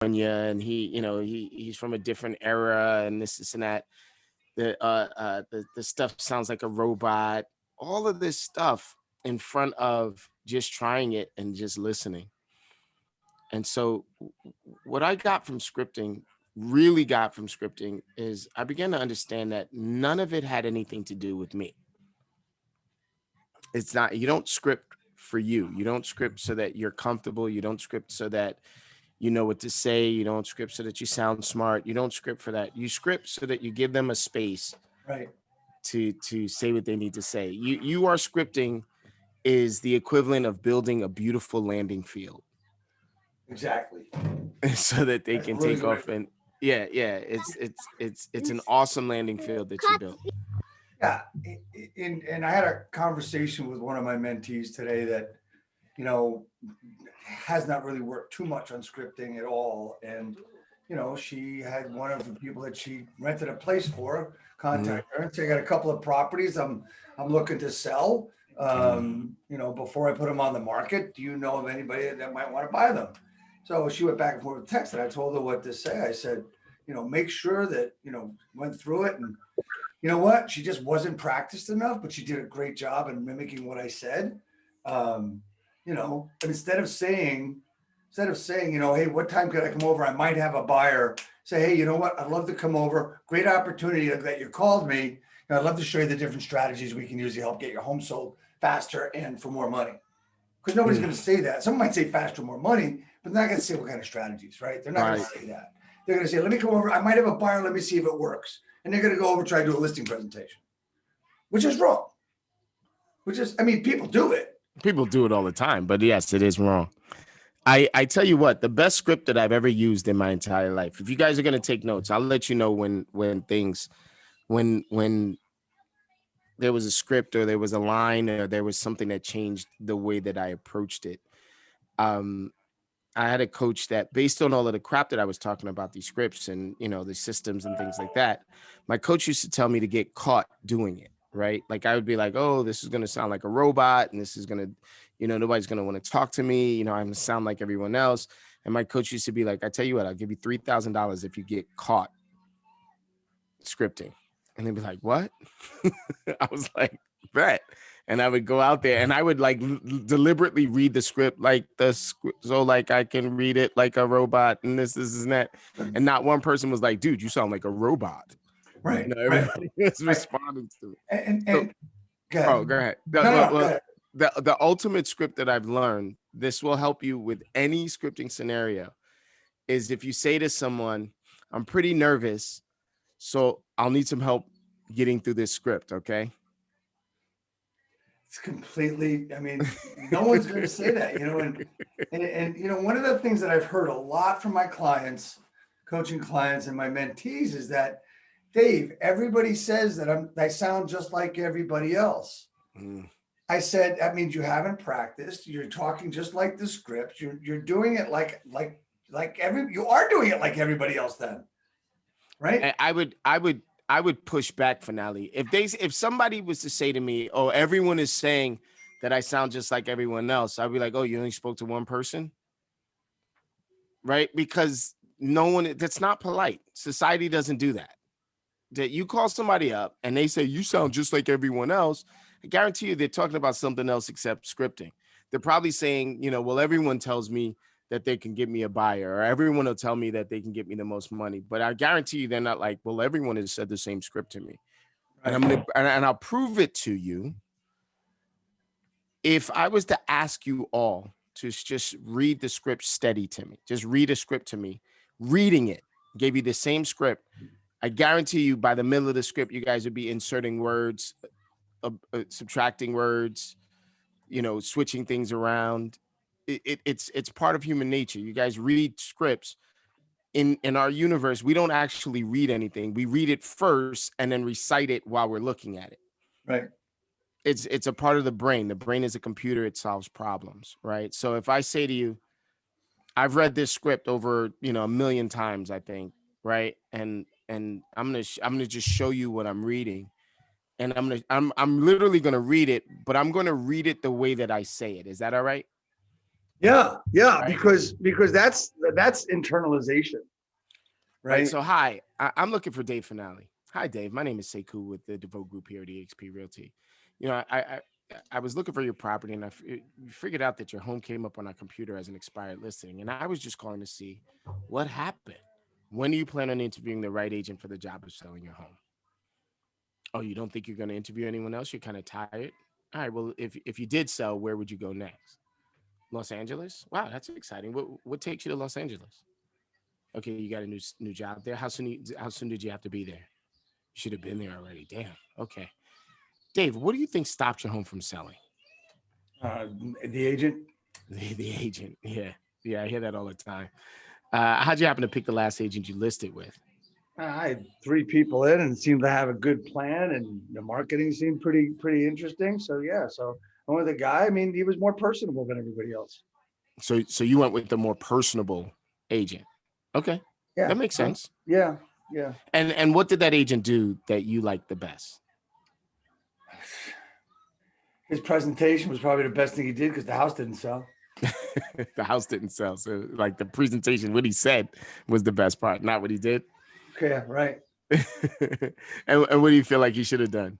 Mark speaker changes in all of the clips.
Speaker 1: and he's from a different era and this and that. The stuff sounds like a robot. All of this stuff in front of just trying it and just listening. And so what I got from scripting, really got from scripting, is I began to understand that none of it had anything to do with me. It's not, you don't script for you. You don't script so that you're comfortable. You don't script so that you know what to say. You don't script so that you sound smart. You don't script for that. You script so that you give them a space
Speaker 2: Right.
Speaker 1: to say what they need to say. You are scripting is the equivalent of building a beautiful landing field.
Speaker 2: Exactly.
Speaker 1: So that they
Speaker 2: That's a
Speaker 1: can
Speaker 2: really
Speaker 1: take
Speaker 2: good way.
Speaker 1: off and it's an awesome landing field that you built.
Speaker 2: Yeah. And I had a conversation with one of my mentees today that, you know, has not really worked too much on scripting at all. And, you know, she had one of the people that she rented a place for contact her and say, I got a couple of properties I'm looking to sell. You know, before I put them on the market, do you know of anybody that might want to buy them? So she went back and forth with text, and I told her what to say. I said, you know, make sure that, you know, went through it, and you know what? She just wasn't practiced enough, but she did a great job in mimicking what I said. Um, you know, but instead of saying, you know, hey, what time could I come over? I might have a buyer. Say, hey, you know what? I'd love to come over. Great opportunity that you called me. You know, I'd love to show you the different strategies we can use to help get your home sold faster and for more money. Because nobody's going to say that. Someone might say faster, more money, but they're not going to say what kind of strategies, right? They're not going to say that. They're going to say, let me come over. I might have a buyer. Let me see if it works. And they're going to go over, try to do a listing presentation, which is wrong. Which is, I mean, people do it.
Speaker 1: People do it all the time, but yes, it is wrong. I tell you what, the best script that I've ever used in my entire life. If you guys are gonna take notes, I'll let you know when there was a script or there was a line or there was something that changed the way that I approached it. Um, I had a coach that, based on all of the crap that I was talking about, these scripts and the systems and things like that, my coach used to tell me to get caught doing it. Right? Like I would be like, oh, this is gonna sound like a robot, and this is gonna, nobody's gonna want to talk to me. I'm gonna sound like everyone else. And my coach used to be like, I tell you what, I'll give you $3,000 if you get caught scripting. And they'd be like, what? I was like, bet. And I would go out there and I would like deliberately read the script like the script, so like I can read it like a robot and this and that. And not one person was like, dude, you sound like a robot.
Speaker 2: Right.
Speaker 1: Everybody was responding to it.
Speaker 2: And go ahead.
Speaker 1: Go ahead.
Speaker 2: Go ahead.
Speaker 1: The ultimate script that I've learned, this will help you with any scripting scenario, is if you say to someone, I'm pretty nervous, so I'll need some help getting through this script, okay?
Speaker 2: It's completely, I mean, no one's going to say that, and one of the things that I've heard a lot from my clients, coaching clients and my mentees is that, Dave, everybody says that I sound just like everybody else. I said, that means you haven't practiced. You're talking just like the script. You're doing it you are doing it like everybody else then. Right?
Speaker 1: I would push back, Fanale. If somebody was to say to me, oh, everyone is saying that I sound just like everyone else, I'd be like, oh, you only spoke to one person? Right? Because that's not polite. Society doesn't do that. That you call somebody up and they say, you sound just like everyone else, I guarantee you they're talking about something else except scripting. They're probably saying, well, everyone tells me that they can get me a buyer, or everyone will tell me that they can get me the most money. But I guarantee you they're not like, well, everyone has said the same script to me. Right. And I'll prove it to you. If I was to ask you all to just read the script steady to me, just read a script to me, reading it, gave you the same script, I guarantee you by the middle of the script, you guys would be inserting words, subtracting words, switching things around. It's part of human nature. You guys read scripts. In our universe, we don't actually read anything. We read it first and then recite it while we're looking at it.
Speaker 2: Right.
Speaker 1: It's a part of the brain. The brain is a computer. It solves problems, right? So if I say to you, I've read this script over, a million times, I think, right? And I'm gonna just show you what I'm reading. And I'm literally gonna read it, but I'm gonna read it the way that I say it. Is that all right?
Speaker 2: Yeah, yeah,
Speaker 1: right?
Speaker 2: because that's internalization,
Speaker 1: Right.
Speaker 2: right?
Speaker 1: So, hi, I'm looking for Dave Fanale. Hi, Dave. My name is Sekou with the Devote Group here at EXP Realty. You know, I was looking for your property, and figured out that your home came up on our computer as an expired listing, and I was just calling to see what happened. When do you plan on interviewing the right agent for the job of selling your home? Oh, you don't think you're going to interview anyone else? You're kind of tired. All right. Well, if you did sell, where would you go next? Los Angeles. Wow, that's exciting. What takes you to Los Angeles? Okay, you got a new job there. How soon did you have to be there? You should have been there already. Damn. Okay, Dave, what do you think stopped your home from selling?
Speaker 2: Uh, the agent.
Speaker 1: The agent. Yeah, yeah, I hear that all the time. How'd you happen to pick the last agent you listed with?
Speaker 2: I had three people in and seemed to have a good plan, and the marketing seemed pretty interesting. So yeah, so I went with the guy. I mean, he was more personable than everybody else.
Speaker 1: So you went with the more personable agent. Okay,
Speaker 2: Yeah,
Speaker 1: that makes sense.
Speaker 2: yeah, yeah.
Speaker 1: And what did that agent do that you liked the best?
Speaker 2: His presentation was probably the best thing he did because the house didn't sell.
Speaker 1: The house didn't sell, so like the presentation, what he said was the best part, not what he did.
Speaker 2: Okay, right.
Speaker 1: And what do you feel like he should have done?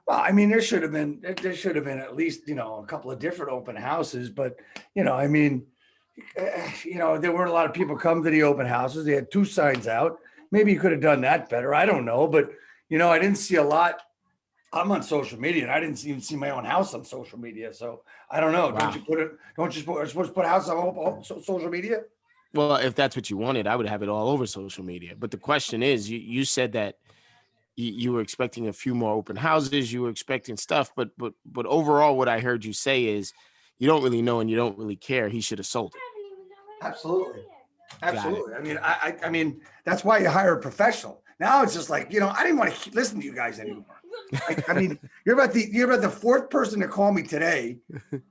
Speaker 2: Well, I mean, there should have been at least a couple of different open houses, but I mean, there weren't a lot of people come to the open houses. They had two signs out. Maybe you could have done that better. I don't know, but I didn't see a lot. I'm on social media, and I didn't even see my own house on social media. So I don't know. Don't
Speaker 1: Wow.
Speaker 2: you put it? Don't you are supposed to put a house on social media?
Speaker 1: Well, if that's what you wanted, I would have it all over social media. But the question is, you said that you were expecting a few more open houses, you were expecting stuff, but overall, what I heard you say is you don't really know and you don't really care. He should have sold it.
Speaker 2: Absolutely.
Speaker 1: Got it.
Speaker 2: Absolutely. I mean, I mean, that's why you hire a professional. Now it's just like, I didn't want to listen to you guys anymore. I mean, you're about the fourth person to call me today,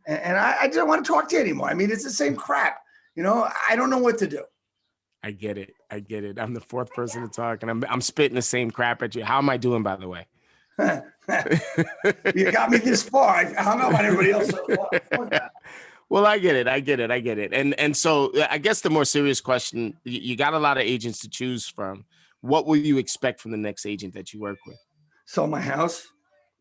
Speaker 2: and I don't want to talk to you anymore. I mean, it's the same crap. I don't know what to do.
Speaker 1: I get it. I get it. I'm the fourth person to talk, and I'm spitting the same crap at you. How am I doing, by the way?
Speaker 2: You got me this far. I hung up on everybody else.
Speaker 1: Well, I get it. I get it. I get it. And so I guess the more serious question, you got a lot of agents to choose from. What will you expect from the next agent that you work with?
Speaker 2: Sell my house.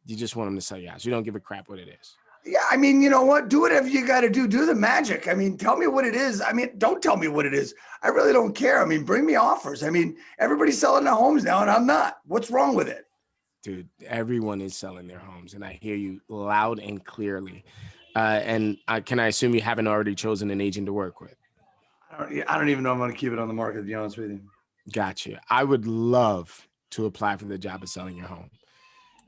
Speaker 1: You just want them to sell your house. You don't give a crap what it is.
Speaker 2: Yeah, I mean, you know what? Do whatever you got to do. Do the magic. I mean, tell me what it is. I mean, don't tell me what it is. I really don't care. I mean, bring me offers. I mean, everybody's selling their homes now, and I'm not. What's wrong with it?
Speaker 1: Dude, everyone is selling their homes, and I hear you loud and clearly. And can I assume you haven't already chosen an agent to work with?
Speaker 2: I don't even know I'm going to keep it on the market, to be honest with you.
Speaker 1: Gotcha. I would love to apply for the job of selling your home.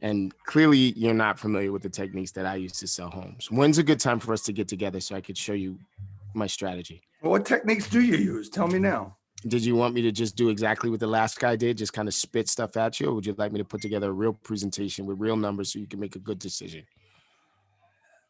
Speaker 1: And clearly, you're not familiar with the techniques that I use to sell homes. When's a good time for us to get together so I could show you my strategy?
Speaker 2: Well, what techniques do you use? Tell me now.
Speaker 1: Did you want me to just do exactly what the last guy did, just kind of spit stuff at you? Or would you like me to put together a real presentation with real numbers so you can make a good decision?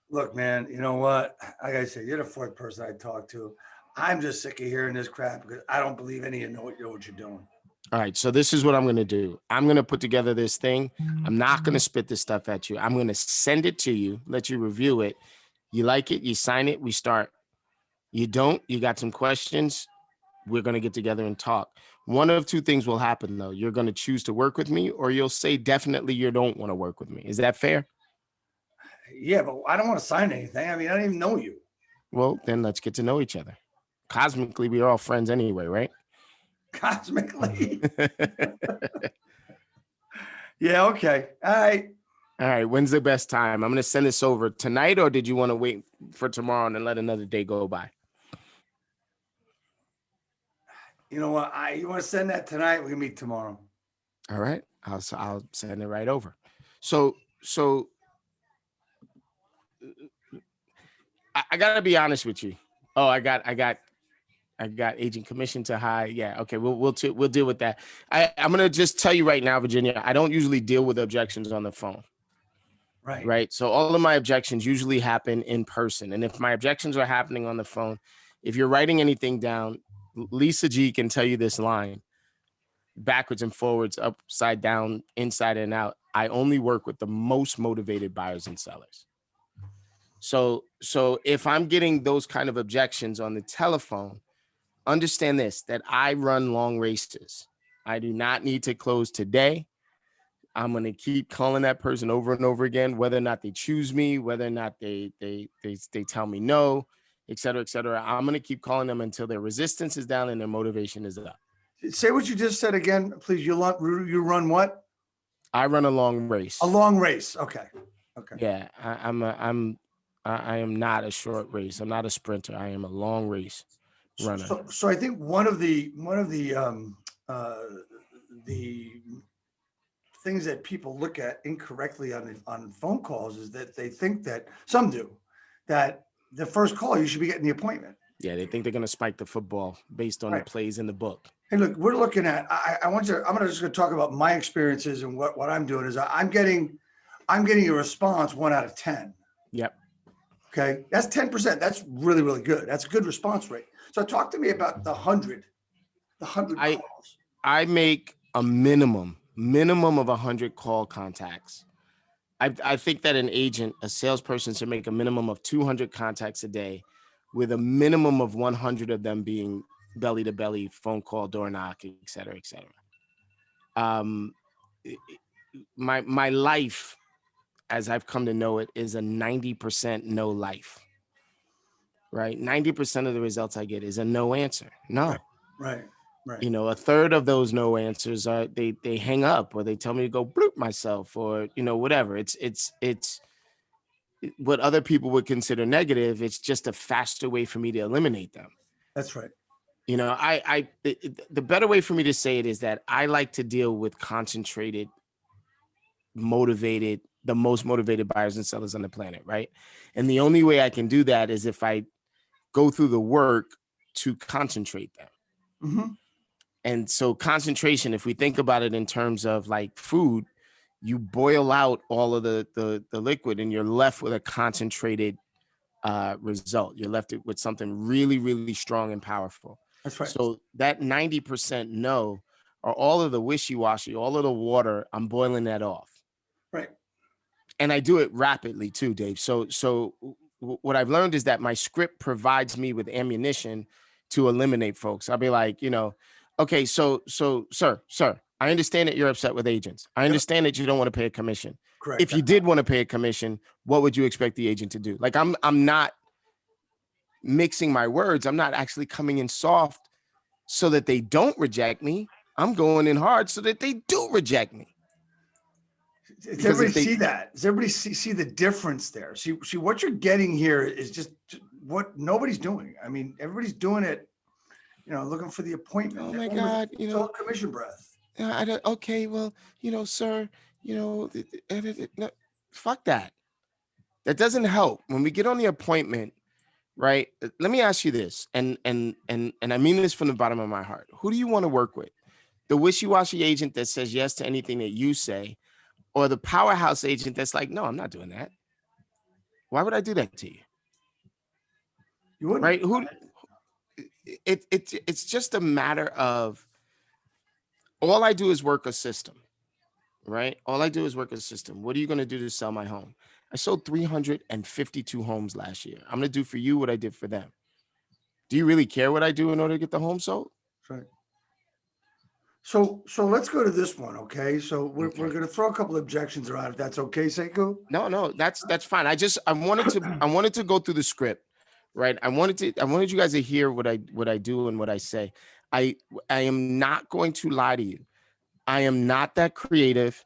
Speaker 2: Look, man, you know what? Like I said, you're the fourth person I talk to. I'm just sick of hearing this crap because I don't believe any of you know what you're doing.
Speaker 1: All right, so this is what I'm going to do. I'm going to put together this thing. I'm not going to spit this stuff at you. I'm going to send it to you, let you review it. You like it, you sign it, we start. You don't, you got some questions, we're going to get together and talk. One of two things will happen, though. You're going to choose to work with me, or you'll say definitely you don't want to work with me. Is that fair?
Speaker 2: Yeah, but I don't want to sign anything. I mean, I don't even know you.
Speaker 1: Well, then let's get to know each other. Cosmically, we're all friends anyway, right?
Speaker 2: Cosmically. Yeah, okay. All right.
Speaker 1: All right, when's the best time? I'm going to send this over tonight, or did you want to wait for tomorrow and let another day go by?
Speaker 2: You know what? You want to send that tonight? We can meet tomorrow.
Speaker 1: All right, I'll send it right over. So I gotta be honest with you. Oh, I got agent commission to high. Yeah, okay, we'll deal with that. I'm gonna just tell you right now, Virginia. I don't usually deal with objections on the phone.
Speaker 2: Right.
Speaker 1: Right. So all of my objections usually happen in person, and if my objections are happening on the phone, if you're writing anything down, Lisa G can tell you this line: backwards and forwards, upside down, inside and out. I only work with the most motivated buyers and sellers. So if I'm getting those kind of objections on the telephone, understand this, that I run long races. I do not need to close today. I'm going to keep calling that person over and over again, whether or not they choose me, whether or not they tell me no, et cetera, et cetera. I'm going to keep calling them until their resistance is down and their motivation is up.
Speaker 2: Say what you just said again, please. You run what?
Speaker 1: I run a long
Speaker 2: A
Speaker 1: race.
Speaker 2: long race. Okay. Okay.
Speaker 1: Yeah, I am not a short race. I'm not a sprinter. I am a long race runner.
Speaker 2: So I think one of the things that people look at incorrectly on phone calls is that they think that some do that the first call you should be getting the appointment.
Speaker 1: Yeah, they think they're going to spike the football based on the
Speaker 2: Right.
Speaker 1: plays in the book.
Speaker 2: Hey, look, we're looking at. I'm just going to talk about my experiences and what I'm doing is I'm getting a response 1 out of 10.
Speaker 1: Yep.
Speaker 2: Okay, that's 10%. That's really, really good. That's a good response rate. So talk to me about the 100 calls.
Speaker 1: I make a minimum of 100 call contacts. I think that an agent, a salesperson, should make a minimum of 200 contacts a day, with a minimum of 100 of them being belly to belly, phone call, door knock, et cetera, et cetera. My life, as I've come to know it, is a 90% no life. Right? 90% of the results I get is a no answer. No.
Speaker 2: Right.
Speaker 1: You know, a third of those no answers are they hang up, or they tell me to go bloop myself, or, you know, whatever. It's what other people would consider negative. It's just a faster way for me to eliminate them.
Speaker 2: That's right.
Speaker 1: You know, the better way for me to say it is that I like to deal with concentrated, motivated, the most motivated buyers and sellers on the planet, right? And the only way I can do that is if I go through the work to concentrate them.
Speaker 2: Mm-hmm.
Speaker 1: And so concentration, if we think about it in terms of like food, you boil out all of the liquid and you're left with a concentrated result. You're left with something really, really strong and powerful.
Speaker 2: That's right.
Speaker 1: So that 90% no, or all of the wishy-washy, all of the water, I'm boiling that off.
Speaker 2: Right.
Speaker 1: And I do it rapidly too, Dave. So what I've learned is that my script provides me with ammunition to eliminate folks. I'll be like, you know, okay, so sir, I understand that you're upset with agents. I understand that you don't want to pay a commission.
Speaker 2: Correct.
Speaker 1: If you did want to pay a commission, what would you expect the agent to do? Like, I'm not mixing my words. I'm not actually coming in soft so that they don't reject me. I'm going in hard so that they do reject me.
Speaker 2: Does everybody see that? Does everybody see the difference there? See what you're getting here is just what nobody's doing. I mean, everybody's doing it, you know, looking for the appointment.
Speaker 1: Oh my God, you know,
Speaker 2: commission breath.
Speaker 1: Okay, well, you know, sir, you know, fuck that. That doesn't help. When we get on the appointment, right? Let me ask you this, and I mean this from the bottom of my heart. Who do you want to work with? The wishy-washy agent that says yes to anything that you say, or the powerhouse agent that's like, no, I'm not doing that. Why would I do that to you?
Speaker 2: You wouldn't.
Speaker 1: Right? It's just a matter of, all I do is work a system, right? All I do is work a system. What are you going to do to sell my home? I sold 352 homes last year. I'm going to do for you what I did for them. Do you really care what I do in order to get the home sold?
Speaker 2: Right. So let's go to this one, okay? So we're going to throw a couple of objections around, if that's okay, Sekou.
Speaker 1: No, that's fine. I wanted to go through the script, right? I wanted you guys to hear what I do and what I say. I am not going to lie to you. I am not that creative.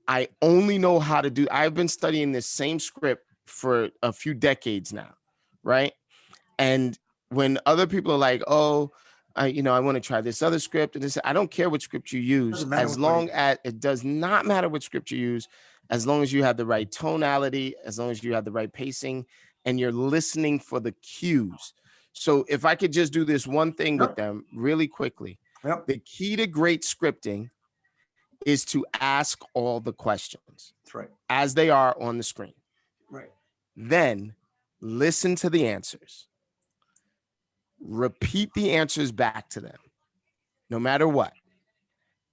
Speaker 1: I only know how to do. I've been studying this same script for a few decades now, right? And when other people are like, "Oh, I want to try this other script," and this, I don't care what script you use, as long as it does not matter what script you use, as long as you have the right tonality, as long as you have the right pacing, and you're listening for the cues. So if I could just do this one thing with them really quickly, the key to great scripting is to ask all the questions.
Speaker 2: That's right.
Speaker 1: As they are on the screen.
Speaker 2: Right.
Speaker 1: Then listen to the answers. Repeat the answers back to them, no matter what,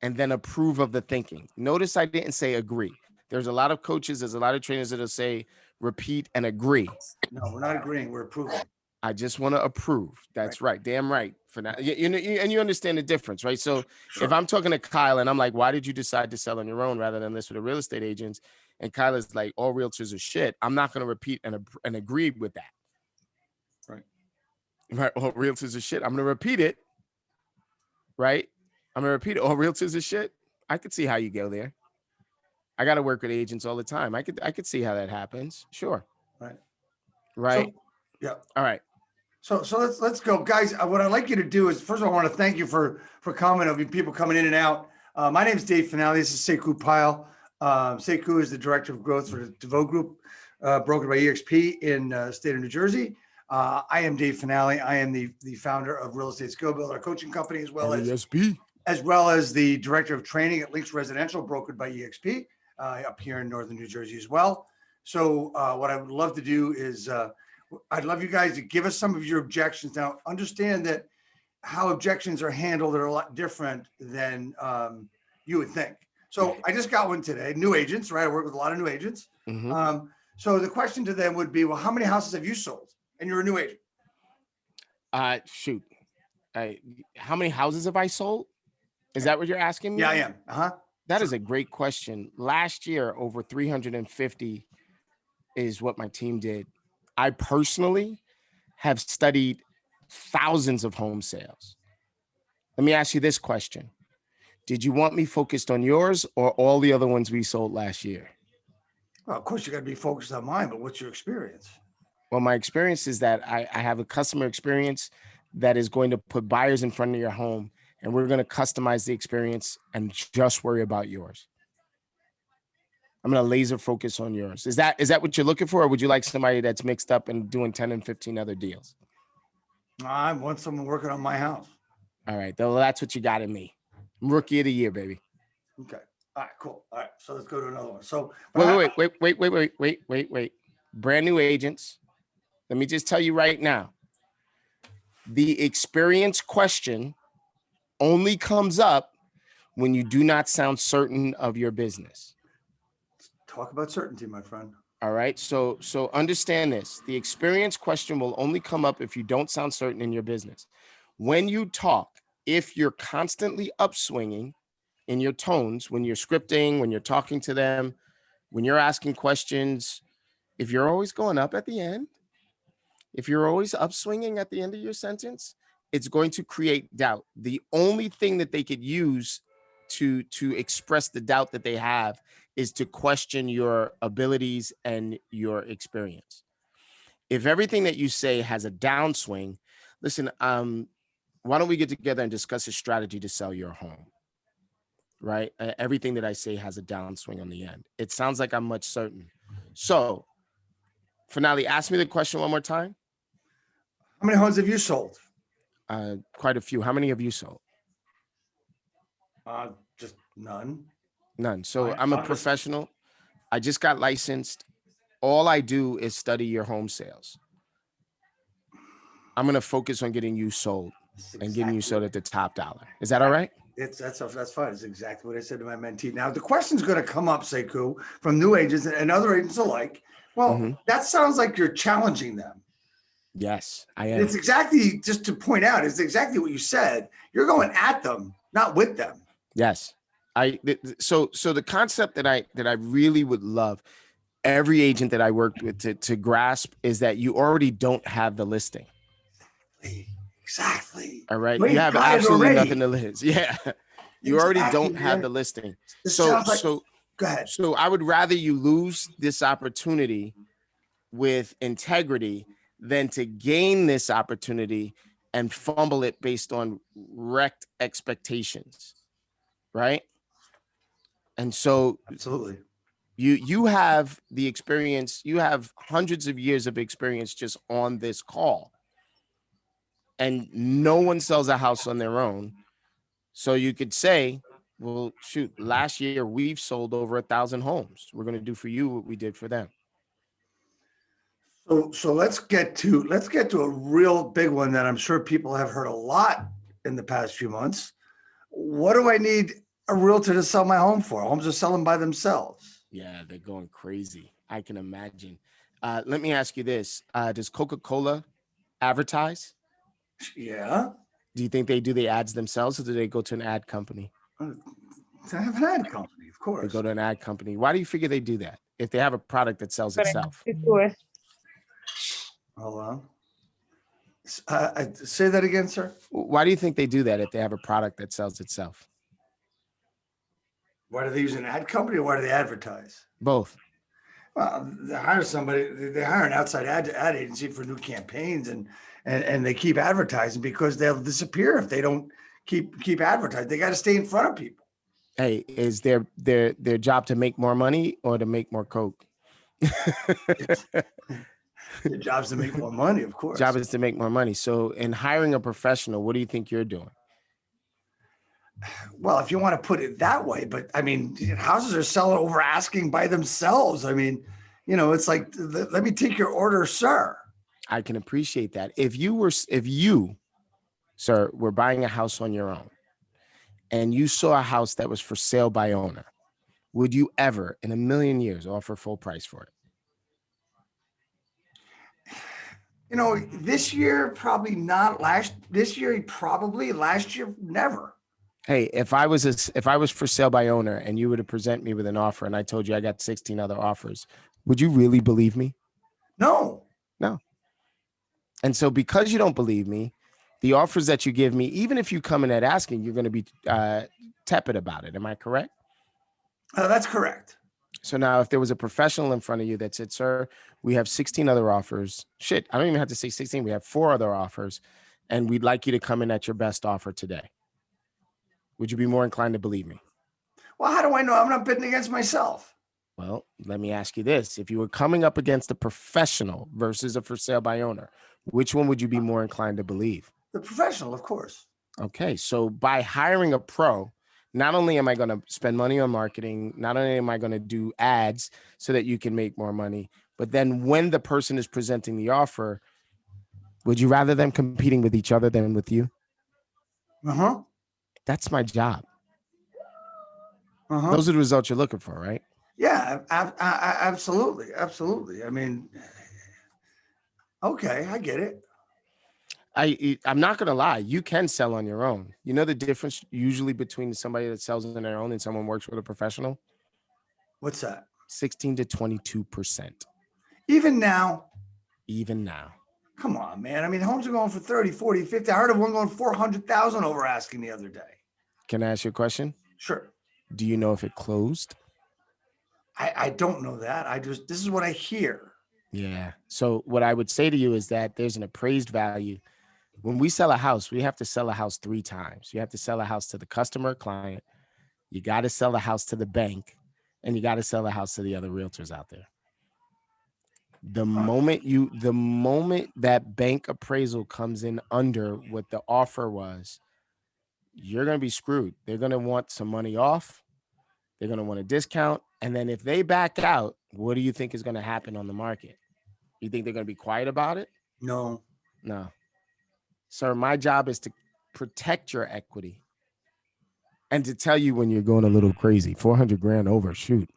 Speaker 1: and then approve of the thinking. Notice I didn't say agree. There's a lot of coaches, there's a lot of trainers that'll say, repeat, and agree.
Speaker 2: No, we're not agreeing. We're approving.
Speaker 1: I just want to approve. That's right. Damn right. For now, and you understand the difference, right? So if
Speaker 2: Sure.
Speaker 1: I'm talking to Kyle and I'm like, why did you decide to sell on your own rather than list with a real estate agents? And Kyle is like, all realtors are shit. I'm not going to repeat and agree with that.
Speaker 2: Right.
Speaker 1: Right. All realtors are shit. I'm going to repeat it. Right. I'm going to repeat it. All realtors are shit. I could see how you go there. I got to work with agents all the time. I could see how that happens. Sure.
Speaker 2: Right.
Speaker 1: Right.
Speaker 2: So, yeah.
Speaker 1: All right.
Speaker 2: So let's go, guys. What I'd like you to do is, first of all, I want to thank you for coming, of you people coming in and out. My name is Dave Fanale. This is Sekou Pyle. Sekou is the director of growth for the DeVoe Group, brokered by EXP in state of New Jersey. I am Dave Fanale. I am the founder of Real Estate Skill Builder Coaching Company, as well as the director of training at Links Residential, brokered by EXP, up here in northern New Jersey as well. So what I would love to do is I'd love you guys to give us some of your objections. Now, understand that how objections are handled are a lot different than you would think. So I just got one today, new agents, right? I work with a lot of new agents.
Speaker 1: Mm-hmm.
Speaker 2: So the question to them would be, well, how many houses have you sold? And you're a new agent.
Speaker 1: Shoot. How many houses have I sold? Is that what you're asking me?
Speaker 2: Yeah, I am. Uh-huh.
Speaker 1: That is a great question. Last year, over 350 is what my team did. I personally have studied thousands of home sales. Let me ask you this question. Did you want me focused on yours or all the other ones we sold last year?
Speaker 2: Well, of course, you got to be focused on mine, but what's your experience?
Speaker 1: Well, my experience is that I have a customer experience that is going to put buyers in front of your home, and we're going to customize the experience and just worry about yours. I'm going to laser focus on yours. Is that what you're looking for? Or would you like somebody that's mixed up and doing 10 and 15 other deals?
Speaker 2: I want someone working on my house.
Speaker 1: All right. Well, that's what you got in me. I'm rookie of the year, baby.
Speaker 2: Okay. All right, cool. All right. So let's go to another one. So
Speaker 1: wait. Brand new agents. Let me just tell you right now. The experience question only comes up when you do not sound certain of your business.
Speaker 2: Talk about certainty, my friend.
Speaker 1: All right. So understand this. The experience question will only come up if you don't sound certain in your business. When you talk, if you're constantly upswinging in your tones, when you're scripting, when you're talking to them, when you're asking questions, if you're always going up at the end, if you're always upswinging at the end of your sentence, it's going to create doubt. The only thing that they could use to express the doubt that they have is to question your abilities and your experience. If everything that you say has a downswing, listen, why don't we get together and discuss a strategy to sell your home? Right? Everything that I say has a downswing on the end. It sounds like I'm much certain. So, Fanale, ask me the question one more time.
Speaker 2: How many homes have you sold?
Speaker 1: Quite a few. How many have you sold?
Speaker 2: Just none.
Speaker 1: None. So I'm a professional. I just got licensed. All I do is study your home sales. I'm going to focus on getting you sold and getting you sold at the top dollar. Is that all right?
Speaker 2: That's fine. It's exactly what I said to my mentee. Now the question's going to come up, Sekou, from new agents and other agents alike. Well, that sounds like you're challenging them.
Speaker 1: Yes, I am.
Speaker 2: It's exactly, just to point out, it's exactly what you said. You're going at them, not with them.
Speaker 1: Yes. So the concept that I really would love every agent that I worked with to grasp is that you already don't have the listing.
Speaker 2: Exactly.
Speaker 1: All right. You have absolutely nothing to list. Yeah. You already don't have the listing. So
Speaker 2: go ahead.
Speaker 1: So I would rather you lose this opportunity with integrity than to gain this opportunity and fumble it based on wrecked expectations. Right. And so
Speaker 2: absolutely,
Speaker 1: you have the experience, you have hundreds of years of experience just on this call. And no one sells a house on their own. So you could say, well, shoot, last year we've sold over 1,000 homes. We're going to do for you what we did for them.
Speaker 2: So let's get to a real big one that I'm sure people have heard a lot in the past few months. What do I need a realtor to sell my home for? Homes are selling by themselves.
Speaker 1: Yeah, they're going crazy. I can imagine. Let me ask you this: does Coca-Cola advertise?
Speaker 2: Yeah.
Speaker 1: Do you think they do the ads themselves, or do they go to an ad company?
Speaker 2: To have an ad company, of
Speaker 1: They go
Speaker 2: course.
Speaker 1: to an ad company. Why do you figure they do that if they have a product that sells itself?
Speaker 2: Hold on. Say that again, sir.
Speaker 1: Why do you think they do that if they have a product that sells itself?
Speaker 2: Why do they use an ad company or why do they advertise?
Speaker 1: Both.
Speaker 2: Well, they hire somebody, they hire an outside ad agency for new campaigns and they keep advertising because they'll disappear if they don't keep advertising. They got to stay in front of people.
Speaker 1: Hey, is their job to make more money or to make more coke?
Speaker 2: It's, their job's to make more money, of
Speaker 1: Job
Speaker 2: course.
Speaker 1: is to make more money. So, in hiring a professional, what do you think you're doing?
Speaker 2: Well, if you want to put it that way, but I mean, houses are selling over asking by themselves. I mean, it's like, let me take your order, sir.
Speaker 1: I can appreciate that. If you, sir, were buying a house on your own and you saw a house that was for sale by owner, would you ever in a million years offer full price for it?
Speaker 2: This year, probably not. This year, probably. Last year, never.
Speaker 1: Hey, if I was for sale by owner and you were to present me with an offer and I told you I got 16 other offers, would you really believe me?
Speaker 2: No.
Speaker 1: No. And so because you don't believe me, the offers that you give me, even if you come in at asking, you're going to be tepid about it. Am I correct?
Speaker 2: That's correct.
Speaker 1: So now if there was a professional in front of you that said, sir, we have 16 other offers. Shit, I don't even have to say 16. We have 4 other offers and we'd like you to come in at your best offer today. Would you be more inclined to believe me?
Speaker 2: Well, how do I know I'm not bidding against myself?
Speaker 1: Well, let me ask you this. If you were coming up against a professional versus a for sale by owner, which one would you be more inclined to believe?
Speaker 2: The professional, of course.
Speaker 1: Okay. So by hiring a pro, not only am I going to spend money on marketing, not only am I going to do ads so that you can make more money, but then when the person is presenting the offer, would you rather them competing with each other than with you?
Speaker 2: Uh-huh.
Speaker 1: That's my job.
Speaker 2: Uh-huh.
Speaker 1: Those are the results you're looking for, right?
Speaker 2: Yeah, absolutely. Absolutely. I mean, okay, I get it.
Speaker 1: I'm not gonna lie, you can sell on your own. You know the difference usually between somebody that sells on their own and someone works with a professional?
Speaker 2: What's that?
Speaker 1: 16 to 22%.
Speaker 2: Even now,
Speaker 1: Even now.
Speaker 2: come on, man. I mean, homes are going for 30, 40, 50. I heard of one going 400,000 over asking the other day.
Speaker 1: Can I ask you a question?
Speaker 2: Sure.
Speaker 1: Do you know if it closed?
Speaker 2: I don't know that. This is what I hear.
Speaker 1: Yeah. So what I would say to you is that there's an appraised value. When we sell a house, we have to sell a house 3 times. You have to sell a house to the customer client, you got to sell the house to the bank, and you got to sell the house to the other realtors out there. The moment that bank appraisal comes in under what the offer was, you're going to be screwed. They're going to want some money off. They're going to want a discount. And then if they back out, what do you think is going to happen on the market? You think they're going to be quiet about it?
Speaker 2: No.
Speaker 1: No. Sir, my job is to protect your equity and to tell you when you're going a little crazy. 400 grand over, shoot.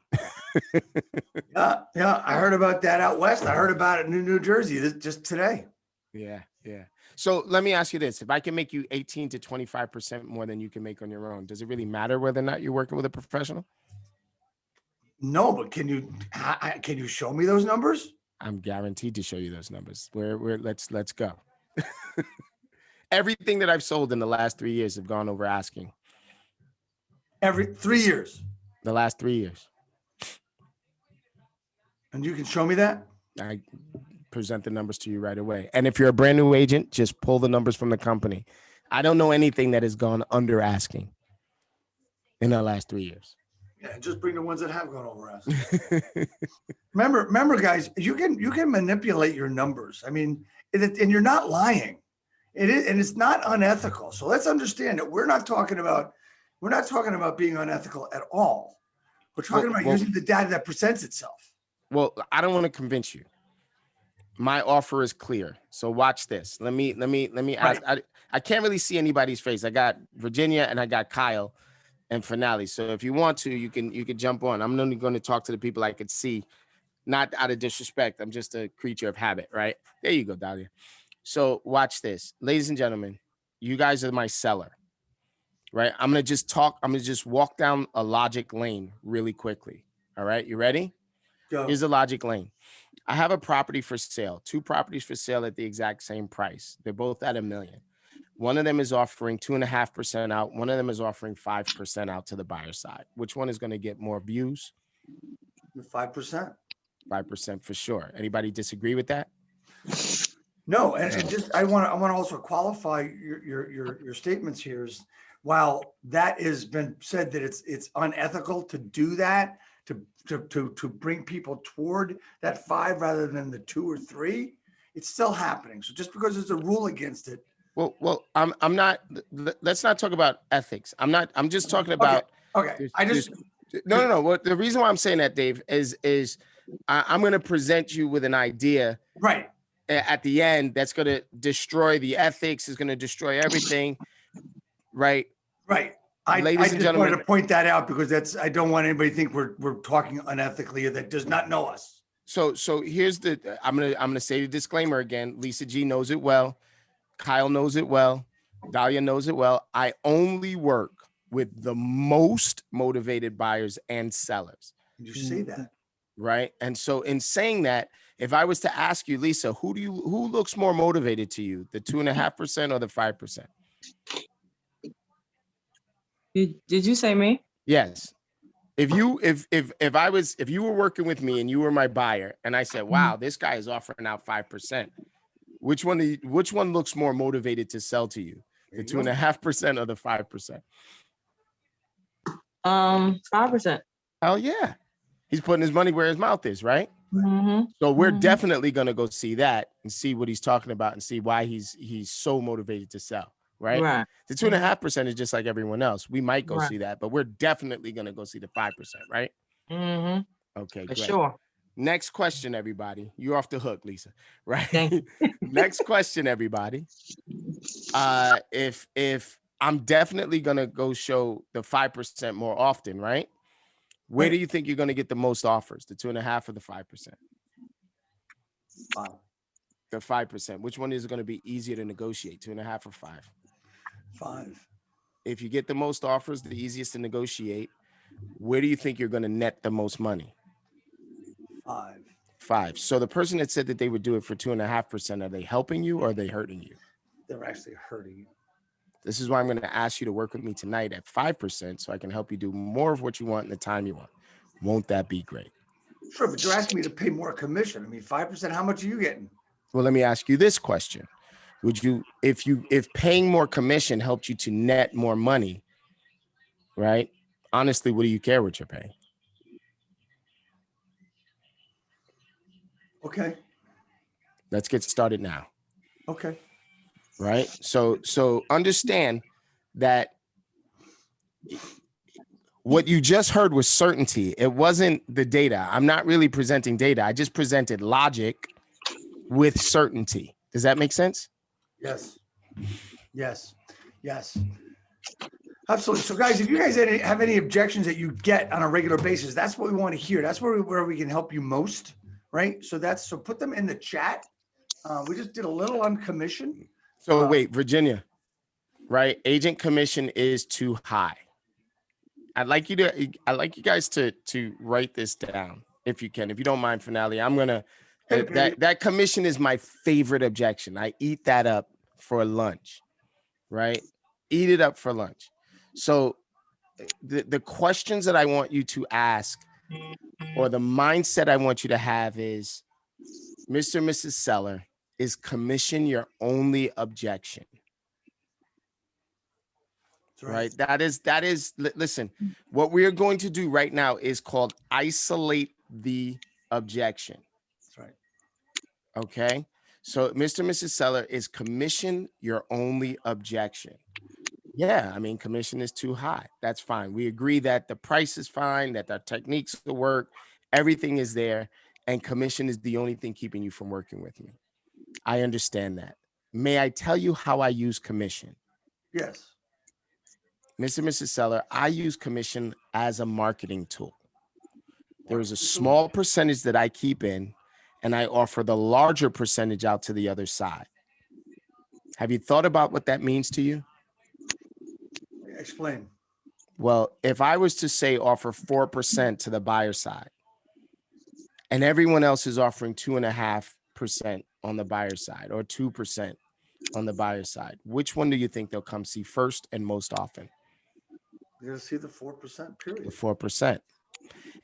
Speaker 2: Yeah. I heard about that out west. I heard about it in New Jersey just today.
Speaker 1: Yeah. So let me ask you this. If I can make you 18 to 25% more than you can make on your own, does it really matter whether or not you're working with a professional?
Speaker 2: No, but can you show me those numbers?
Speaker 1: I'm guaranteed to show you those numbers. Let's go. Everything that I've sold in the last 3 years have gone over asking.
Speaker 2: Every 3 years.
Speaker 1: The last 3 years.
Speaker 2: And you can show me that?
Speaker 1: I present the numbers to you right away. And if you're a brand new agent, just pull the numbers from the company. I don't know anything that has gone under asking in the last 3 years.
Speaker 2: Yeah, just bring the ones that have gone over asking. remember, guys, you can manipulate your numbers. I mean, and you're not lying. It is, and it's not unethical. So let's understand that we're not talking about being unethical at all. We're talking about using the data that presents itself.
Speaker 1: Well, I don't want to convince you. My offer is clear. So watch this. Let me ask.
Speaker 2: Right.
Speaker 1: I can't really see anybody's face. I got Virginia and I got Kyle and Fanale. So if you want to, you can jump on. I'm only going to talk to the people I could see. Not out of disrespect. I'm just a creature of habit, right? There you go, Dahlia. So watch this. Ladies and gentlemen, you guys are my seller, right? I'm going to just walk down a logic lane really quickly. All right. You ready?
Speaker 2: Go.
Speaker 1: Here's the logic lane. I have a property for sale, 2 properties for sale at the exact same price. They're both at $1 million. One of them is offering 2.5% out. One of them is offering 5% out to the buyer side. Which one is going to get more views?
Speaker 2: 5%.
Speaker 1: 5% for sure. Anybody disagree with that?
Speaker 2: No, and just I want to also qualify your statements here. Is while that has been said that it's unethical to do that, to bring people toward that 5 rather than the 2 or 3, it's still happening. So just because there's a rule against it.
Speaker 1: Well, I'm not. Let's not talk about ethics. I'm just talking about.
Speaker 2: Okay. I just
Speaker 1: no. What the reason why I'm saying that, Dave, is I'm going to present you with an idea.
Speaker 2: Right.
Speaker 1: At the end, that's going to destroy the ethics. Is going to destroy everything. Right.
Speaker 2: Right. I just wanted to point that out because I don't want anybody to think we're talking unethically or that does not know us.
Speaker 1: So here's I'm gonna say the disclaimer again. Lisa G knows it well. Kyle knows it well. Dahlia knows it well. I only work with the most motivated buyers and sellers.
Speaker 2: You say that.
Speaker 1: Right. And so in saying that, if I was to ask you, Lisa, who looks more motivated to you, the 2.5% or the 5%?
Speaker 3: Did you say me?
Speaker 1: Yes. If you were working with me and you were my buyer and I said, wow, this guy is offering out 5%. Which one looks more motivated to sell to you? The 2.5% or the 5%?
Speaker 3: 5%.
Speaker 1: Hell yeah. He's putting his money where his mouth is, right?
Speaker 3: Mm-hmm.
Speaker 1: So we're definitely gonna go see that and see what he's talking about and see why he's so motivated to sell, right?
Speaker 3: Right.
Speaker 1: The 2.5% is just like everyone else. We might go
Speaker 3: Right.
Speaker 1: see that, but we're definitely gonna go see the 5%, right?
Speaker 3: Mm-hmm.
Speaker 1: Okay,
Speaker 3: For
Speaker 1: great.
Speaker 3: sure.
Speaker 1: Next question, everybody. You're off the hook, Lisa. Right?
Speaker 3: Thank you.
Speaker 1: Next question, everybody. If I'm definitely gonna go show the 5% more often, right? Where do you think you're gonna get the most offers? The 2.5 or the 5%?
Speaker 2: 5.
Speaker 1: The 5%. Which one is going to be easier to negotiate? 2.5 or 5?
Speaker 2: 5.
Speaker 1: If you get the most offers, the easiest to negotiate, where do you think you're going to net the most money?
Speaker 2: 5.
Speaker 1: 5. So the person that said that they would do it for 2.5%, are they helping you or are they hurting you?
Speaker 2: They're actually hurting you.
Speaker 1: This is why I'm going to ask you to work with me tonight at 5% so I can help you do more of what you want in the time you want. Won't that be great?
Speaker 2: Sure, but you're asking me to pay more commission. I mean, 5%, how much are you getting?
Speaker 1: Well, let me ask you this question. Would you, if paying more commission helped you to net more money, right? Honestly, what do you care what you're paying?
Speaker 2: Okay.
Speaker 1: Let's get started now.
Speaker 2: Okay.
Speaker 1: Right. So understand that what you just heard was certainty. It wasn't the data. I'm not really presenting data. I just presented logic with certainty. Does that make sense?
Speaker 2: Yes. Yes. Yes. Absolutely. So guys, if you guys have any objections that you get on a regular basis, that's what we want to hear. That's where we can help you most. Right. So put them in the chat. We just did a little on commission.
Speaker 1: So wait, Virginia, right? Agent commission is too high. I'd like you guys to write this down if you can. If you don't mind, Fanale, I'm gonna that commission is my favorite objection. I eat that up for lunch, right? Eat it up for lunch. So the questions that I want you to ask, or the mindset I want you to have is, Mr. and Mrs. Seller, is commission your only objection? Right. That is, listen, what we are going to do right now is called isolate the objection.
Speaker 2: That's right.
Speaker 1: Okay. So Mr. and Mrs. Seller, is commission your only objection? Yeah. I mean, commission is too high. That's fine. We agree that the price is fine, that the techniques will work. Everything is there. And commission is the only thing keeping you from working with me. I understand that. May I tell you how I use commission?
Speaker 2: Yes.
Speaker 1: Mr. and Mrs. Seller, I use commission as a marketing tool. There is a small percentage that I keep in, and I offer the larger percentage out to the other side. Have you thought about what that means to you?
Speaker 2: Explain.
Speaker 1: Well, if I was to say offer 4% to the buyer side, and everyone else is offering 2.5% on the buyer side or 2% on the buyer side, which one do you think they'll come see first and most often?
Speaker 2: You're gonna see the 4% period.
Speaker 1: The 4%.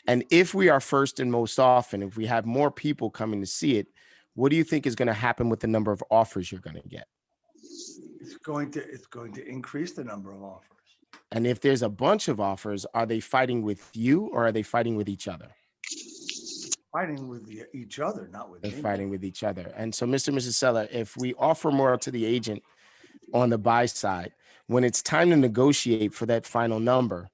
Speaker 1: And if we are first and most often, if we have more people coming to see it, what do you think is going to happen with the number of offers you're going to get?
Speaker 2: It's going to increase the number of offers.
Speaker 1: And if there's a bunch of offers, are they fighting with you or are they fighting with each other?
Speaker 2: Fighting with each other, not with
Speaker 1: They're
Speaker 2: me.
Speaker 1: fighting with each other. And so, Mr. and Mrs. Seller, if we offer more to the agent on the buy side, when it's time to negotiate for that final number,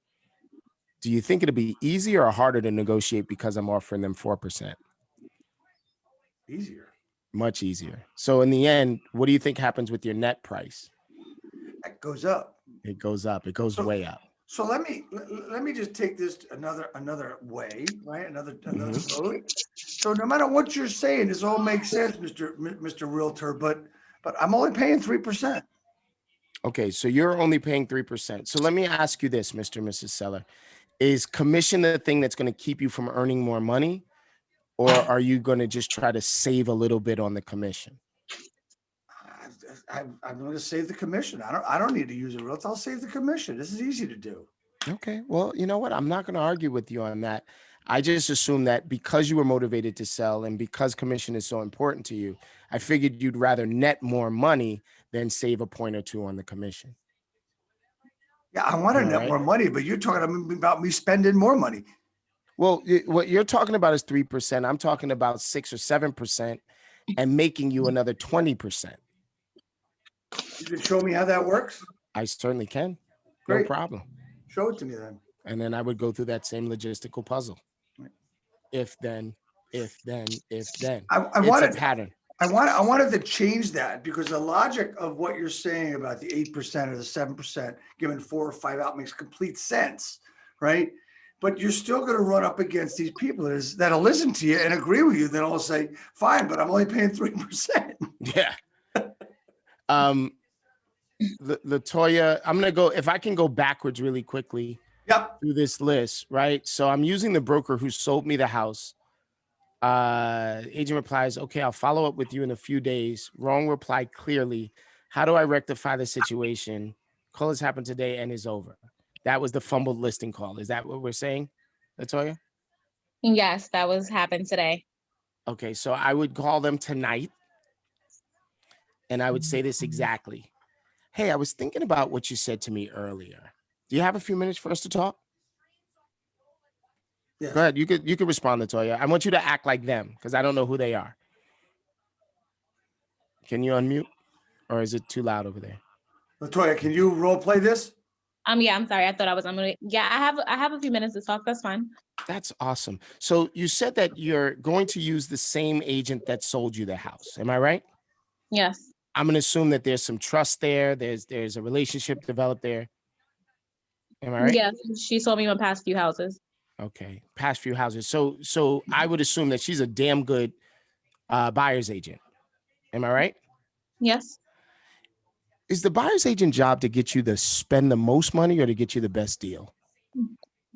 Speaker 1: do you think it'll be easier or harder to negotiate because I'm offering them 4%?
Speaker 2: Easier.
Speaker 1: Much easier. So in the end, what do you think happens with your net price?
Speaker 2: That goes up.
Speaker 1: It goes up. It goes way up.
Speaker 2: So let me just take this another way, right? Another road. So no matter what you're saying, this all makes sense, Mr. Realtor, but I'm only paying 3%.
Speaker 1: Okay, so you're only paying 3%. So let me ask you this, Mr. and Mrs. Seller. Is commission the thing that's going to keep you from earning more money? Or are you going to just try to save a little bit on the commission?
Speaker 2: I'm going to save the commission. I don't need to use a realtor. I'll save the commission. This is easy to do.
Speaker 1: Okay, well, you know what? I'm not going to argue with you on that. I just assume that because you were motivated to sell and because commission is so important to you, I figured you'd rather net more money than save a point or two on the commission.
Speaker 2: Yeah, I want to
Speaker 1: Am I
Speaker 2: net
Speaker 1: right?
Speaker 2: more money, but you're talking about me spending more money.
Speaker 1: Well, what you're talking about is 3%. I'm talking about 6 or 7% and making you another 20%.
Speaker 2: You can show me how that works?
Speaker 1: I certainly can.
Speaker 2: Great.
Speaker 1: No problem.
Speaker 2: Show it to me then.
Speaker 1: And then I would go through that same logistical puzzle.
Speaker 2: Right.
Speaker 1: If then. It's
Speaker 2: I
Speaker 1: a
Speaker 2: wanted
Speaker 1: pattern.
Speaker 2: I wanted to change that because the logic of what you're saying about the 8% or the 7%, giving 4 or 5 out makes complete sense, right? But you're still going to run up against these people that'll listen to you and agree with you. Then I'll say, fine, but I'm only paying 3%.
Speaker 1: Yeah. Latoya, I'm going to go, if I can go backwards really quickly through this list, right? So I'm using the broker who sold me the house. Agent replies, okay, I'll follow up with you in a few days. Wrong reply clearly. How do I rectify the situation? Call has happened today and is over. That was the fumbled listing call. Is that what we're saying, Latoya?
Speaker 4: Yes, that was happened today.
Speaker 1: Okay, so I would call them tonight and I would say this exactly. Hey, I was thinking about what you said to me earlier. Do you have a few minutes for us to talk?
Speaker 2: Yes.
Speaker 1: Go ahead. You could respond, Latoya. I want you to act like them because I don't know who they are. Can you unmute? Or is it too loud over there?
Speaker 2: Latoya, can you role play this?
Speaker 4: Yeah, I'm sorry. I thought I was unmuted. Yeah, I have a few minutes to talk. That's fine.
Speaker 1: That's awesome. So you said that you're going to use the same agent that sold you the house. Am I right?
Speaker 4: Yes.
Speaker 1: I'm going to assume that there's some trust there. There's a relationship developed there. Am I right?
Speaker 4: Yes, she sold me my past few houses.
Speaker 1: Okay. Past few houses. So I would assume that she's a damn good buyer's agent. Am I right?
Speaker 4: Yes.
Speaker 1: Is the buyer's agent job to get you to spend the most money or to get you the best deal?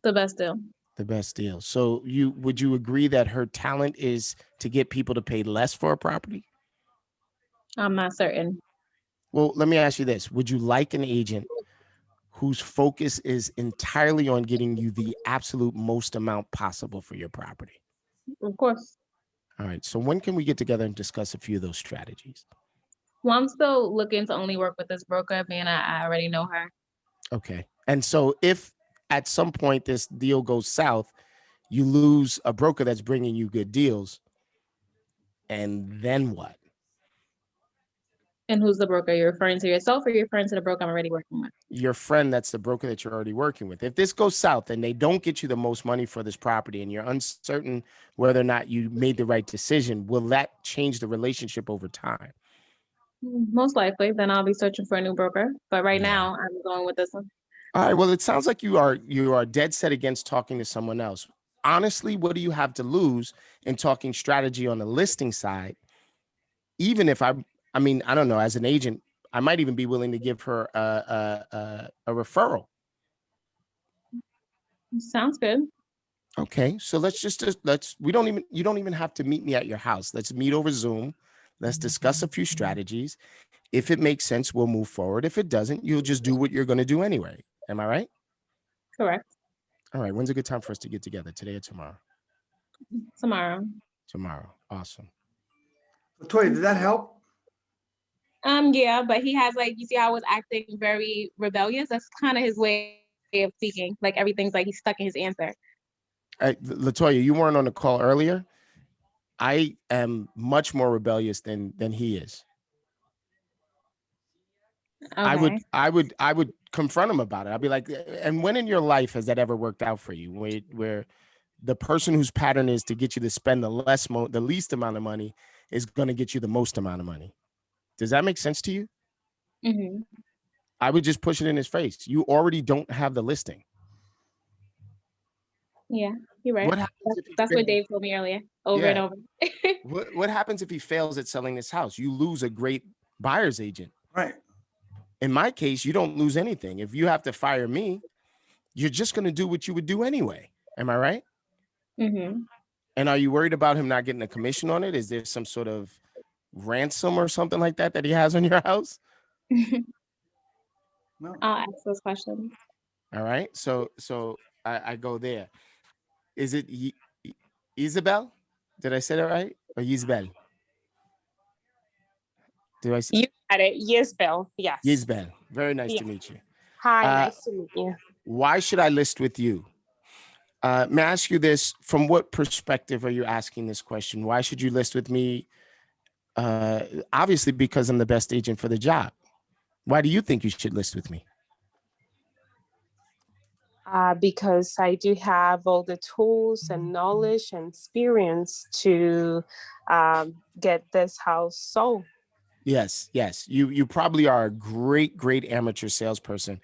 Speaker 4: The best deal.
Speaker 1: The best deal. So would you agree that her talent is to get people to pay less for a property?
Speaker 4: I'm not certain.
Speaker 1: Well, let me ask you this. Would you like an agent whose focus is entirely on getting you the absolute most amount possible for your property?
Speaker 4: Of course.
Speaker 1: All right. So when can we get together and discuss a few of those strategies?
Speaker 4: Well, I'm still looking to only work with this broker, being I already know her.
Speaker 1: Okay. And so if at some point this deal goes south, you lose a broker that's bringing you good deals, and then what?
Speaker 4: And who's the broker? You're referring to yourself or you're referring to the broker I'm already working with?
Speaker 1: Your friend that's the broker that you're already working with. If this goes south and they don't get you the most money for this property and you're uncertain whether or not you made the right decision, will that change the relationship over time?
Speaker 4: Most likely. Then I'll be searching for a new broker. But right
Speaker 1: Yeah.
Speaker 4: now, I'm going with this one.
Speaker 1: All right. Well, it sounds like you are dead set against talking to someone else. honestly, what do you have to lose in talking strategy on the listing side? Even if I mean, I don't know, as an agent, I might even be willing to give her a referral.
Speaker 4: Sounds good.
Speaker 1: Okay, so let's you don't even have to meet me at your house. Let's meet over Zoom. Let's discuss a few strategies. If it makes sense, we'll move forward. If it doesn't, you'll just do what you're going to do anyway. Am I right?
Speaker 4: Correct.
Speaker 1: All right. When's a good time for us to get together? Today or tomorrow?
Speaker 4: Tomorrow.
Speaker 1: Tomorrow. Awesome.
Speaker 2: Latoya, did that help?
Speaker 4: Yeah, but he has like, you see how I was acting very rebellious? That's kind of his way of speaking. Like everything's like he's stuck in his answer.
Speaker 1: Latoya, you weren't on the call earlier. I am much more rebellious than he is.
Speaker 4: Okay.
Speaker 1: I would confront him about it. I'd be like, and when in your life has that ever worked out for you? Where the person whose pattern is to get you to spend the least amount of money is going to get you the most amount of money. Does that make sense to you?
Speaker 4: Mm-hmm.
Speaker 1: I would just push it in his face. You already don't have the listing.
Speaker 4: Yeah, you're right.
Speaker 1: What happens if he
Speaker 4: That's what
Speaker 1: fails?
Speaker 4: Dave told me earlier, over and
Speaker 1: Yeah.
Speaker 4: over.
Speaker 1: What happens if he fails at selling this house? You lose a great buyer's agent.
Speaker 2: Right.
Speaker 1: In my case, you don't lose anything. If you have to fire me, you're just going to do what you would do anyway. Am I right?
Speaker 4: Mm-hmm.
Speaker 1: And are you worried about him not getting a commission on it? Is there some sort of ransom or something like that he has on your house?
Speaker 2: No.
Speaker 4: I'll ask those questions.
Speaker 1: All right. So I go there. Is it Isabel? Did I say that right? Or Yisbel? Did I say
Speaker 5: You got it. Yes, Bill. Yes.
Speaker 1: Yisbel? Very nice
Speaker 5: Yeah.
Speaker 1: to meet you.
Speaker 5: Hi, nice to meet you.
Speaker 1: Why should I list with you? May I ask you this? From what perspective are you asking this question? Why should you list with me? Obviously, because I'm the best agent for the job. Why do you think you should list with me?
Speaker 5: Because I do have all the tools and knowledge and experience to get this house sold.
Speaker 1: Yes. You probably are a great amateur salesperson.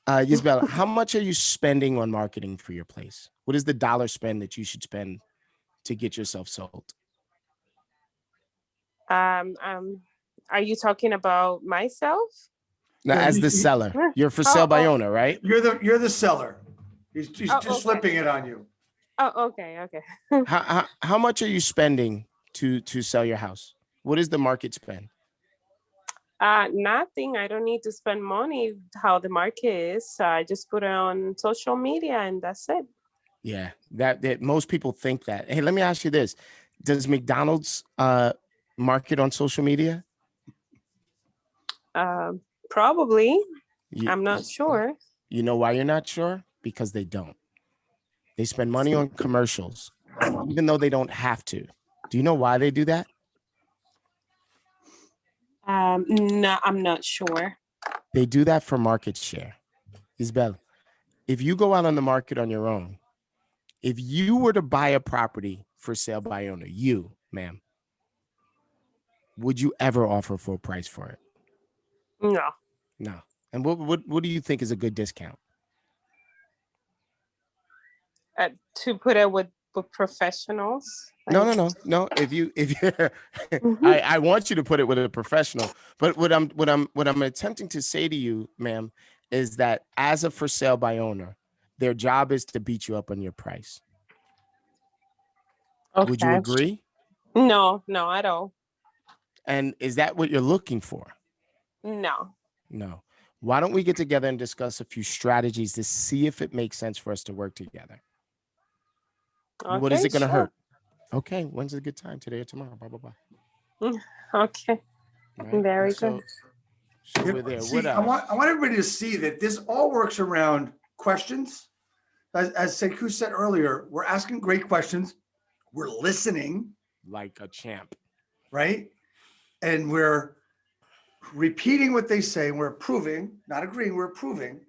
Speaker 1: Yisbel, how much are you spending on marketing for your place? What is the dollar spend that you should spend to get yourself sold?
Speaker 5: Are you talking about myself?
Speaker 1: Now,
Speaker 2: Yeah,
Speaker 1: as the seller, you're for sale by owner, right?
Speaker 2: You're the seller. He's just
Speaker 5: okay.
Speaker 2: flipping it on you.
Speaker 5: Oh, okay.
Speaker 1: How much are you spending to sell your house? What is the market spend?
Speaker 5: Nothing. I don't need to spend money how the market is. I just put it on social media and that's it.
Speaker 1: Yeah, that most people think that. Hey, let me ask you this: does McDonald's market on social media?
Speaker 5: Probably.
Speaker 1: You,
Speaker 5: I'm not sure.
Speaker 1: you know why you're not sure? Because they don't. They spend money on commercials, even though they don't have to. Do you know why they do that?
Speaker 5: No, I'm not sure.
Speaker 1: They do that for market share. Isabel, if you go out on the market on your own, if you were to buy a property for sale by owner, you, ma'am, would you ever offer full price for it?
Speaker 5: No.
Speaker 1: No. And what do you think is a good discount?
Speaker 5: To put it with professionals.
Speaker 1: No. If you
Speaker 5: Mhm.
Speaker 1: I want you to put it with a professional, but what I'm attempting to say to you, ma'am, is that as a for sale by owner, their job is to beat you up on your price. Would you
Speaker 5: Okay.
Speaker 1: agree?
Speaker 5: No, at all.
Speaker 1: And is that what you're looking for?
Speaker 5: No.
Speaker 1: No. Why don't we get together and discuss a few strategies to see if it makes sense for us to work together? What is
Speaker 5: Okay,
Speaker 1: it going to
Speaker 5: sure.
Speaker 1: hurt? Okay, when's a good time? Today or tomorrow? Blah, blah, blah.
Speaker 5: Okay.
Speaker 1: Right?
Speaker 5: Very
Speaker 1: And so we're there.
Speaker 2: See,
Speaker 1: What
Speaker 2: I
Speaker 1: else?
Speaker 2: want everybody to see that this all works around questions. As Sekou said earlier, we're asking great questions. We're listening,
Speaker 1: Like a champ.
Speaker 2: right? And we're repeating what they say. We're approving, not agreeing, we're approving.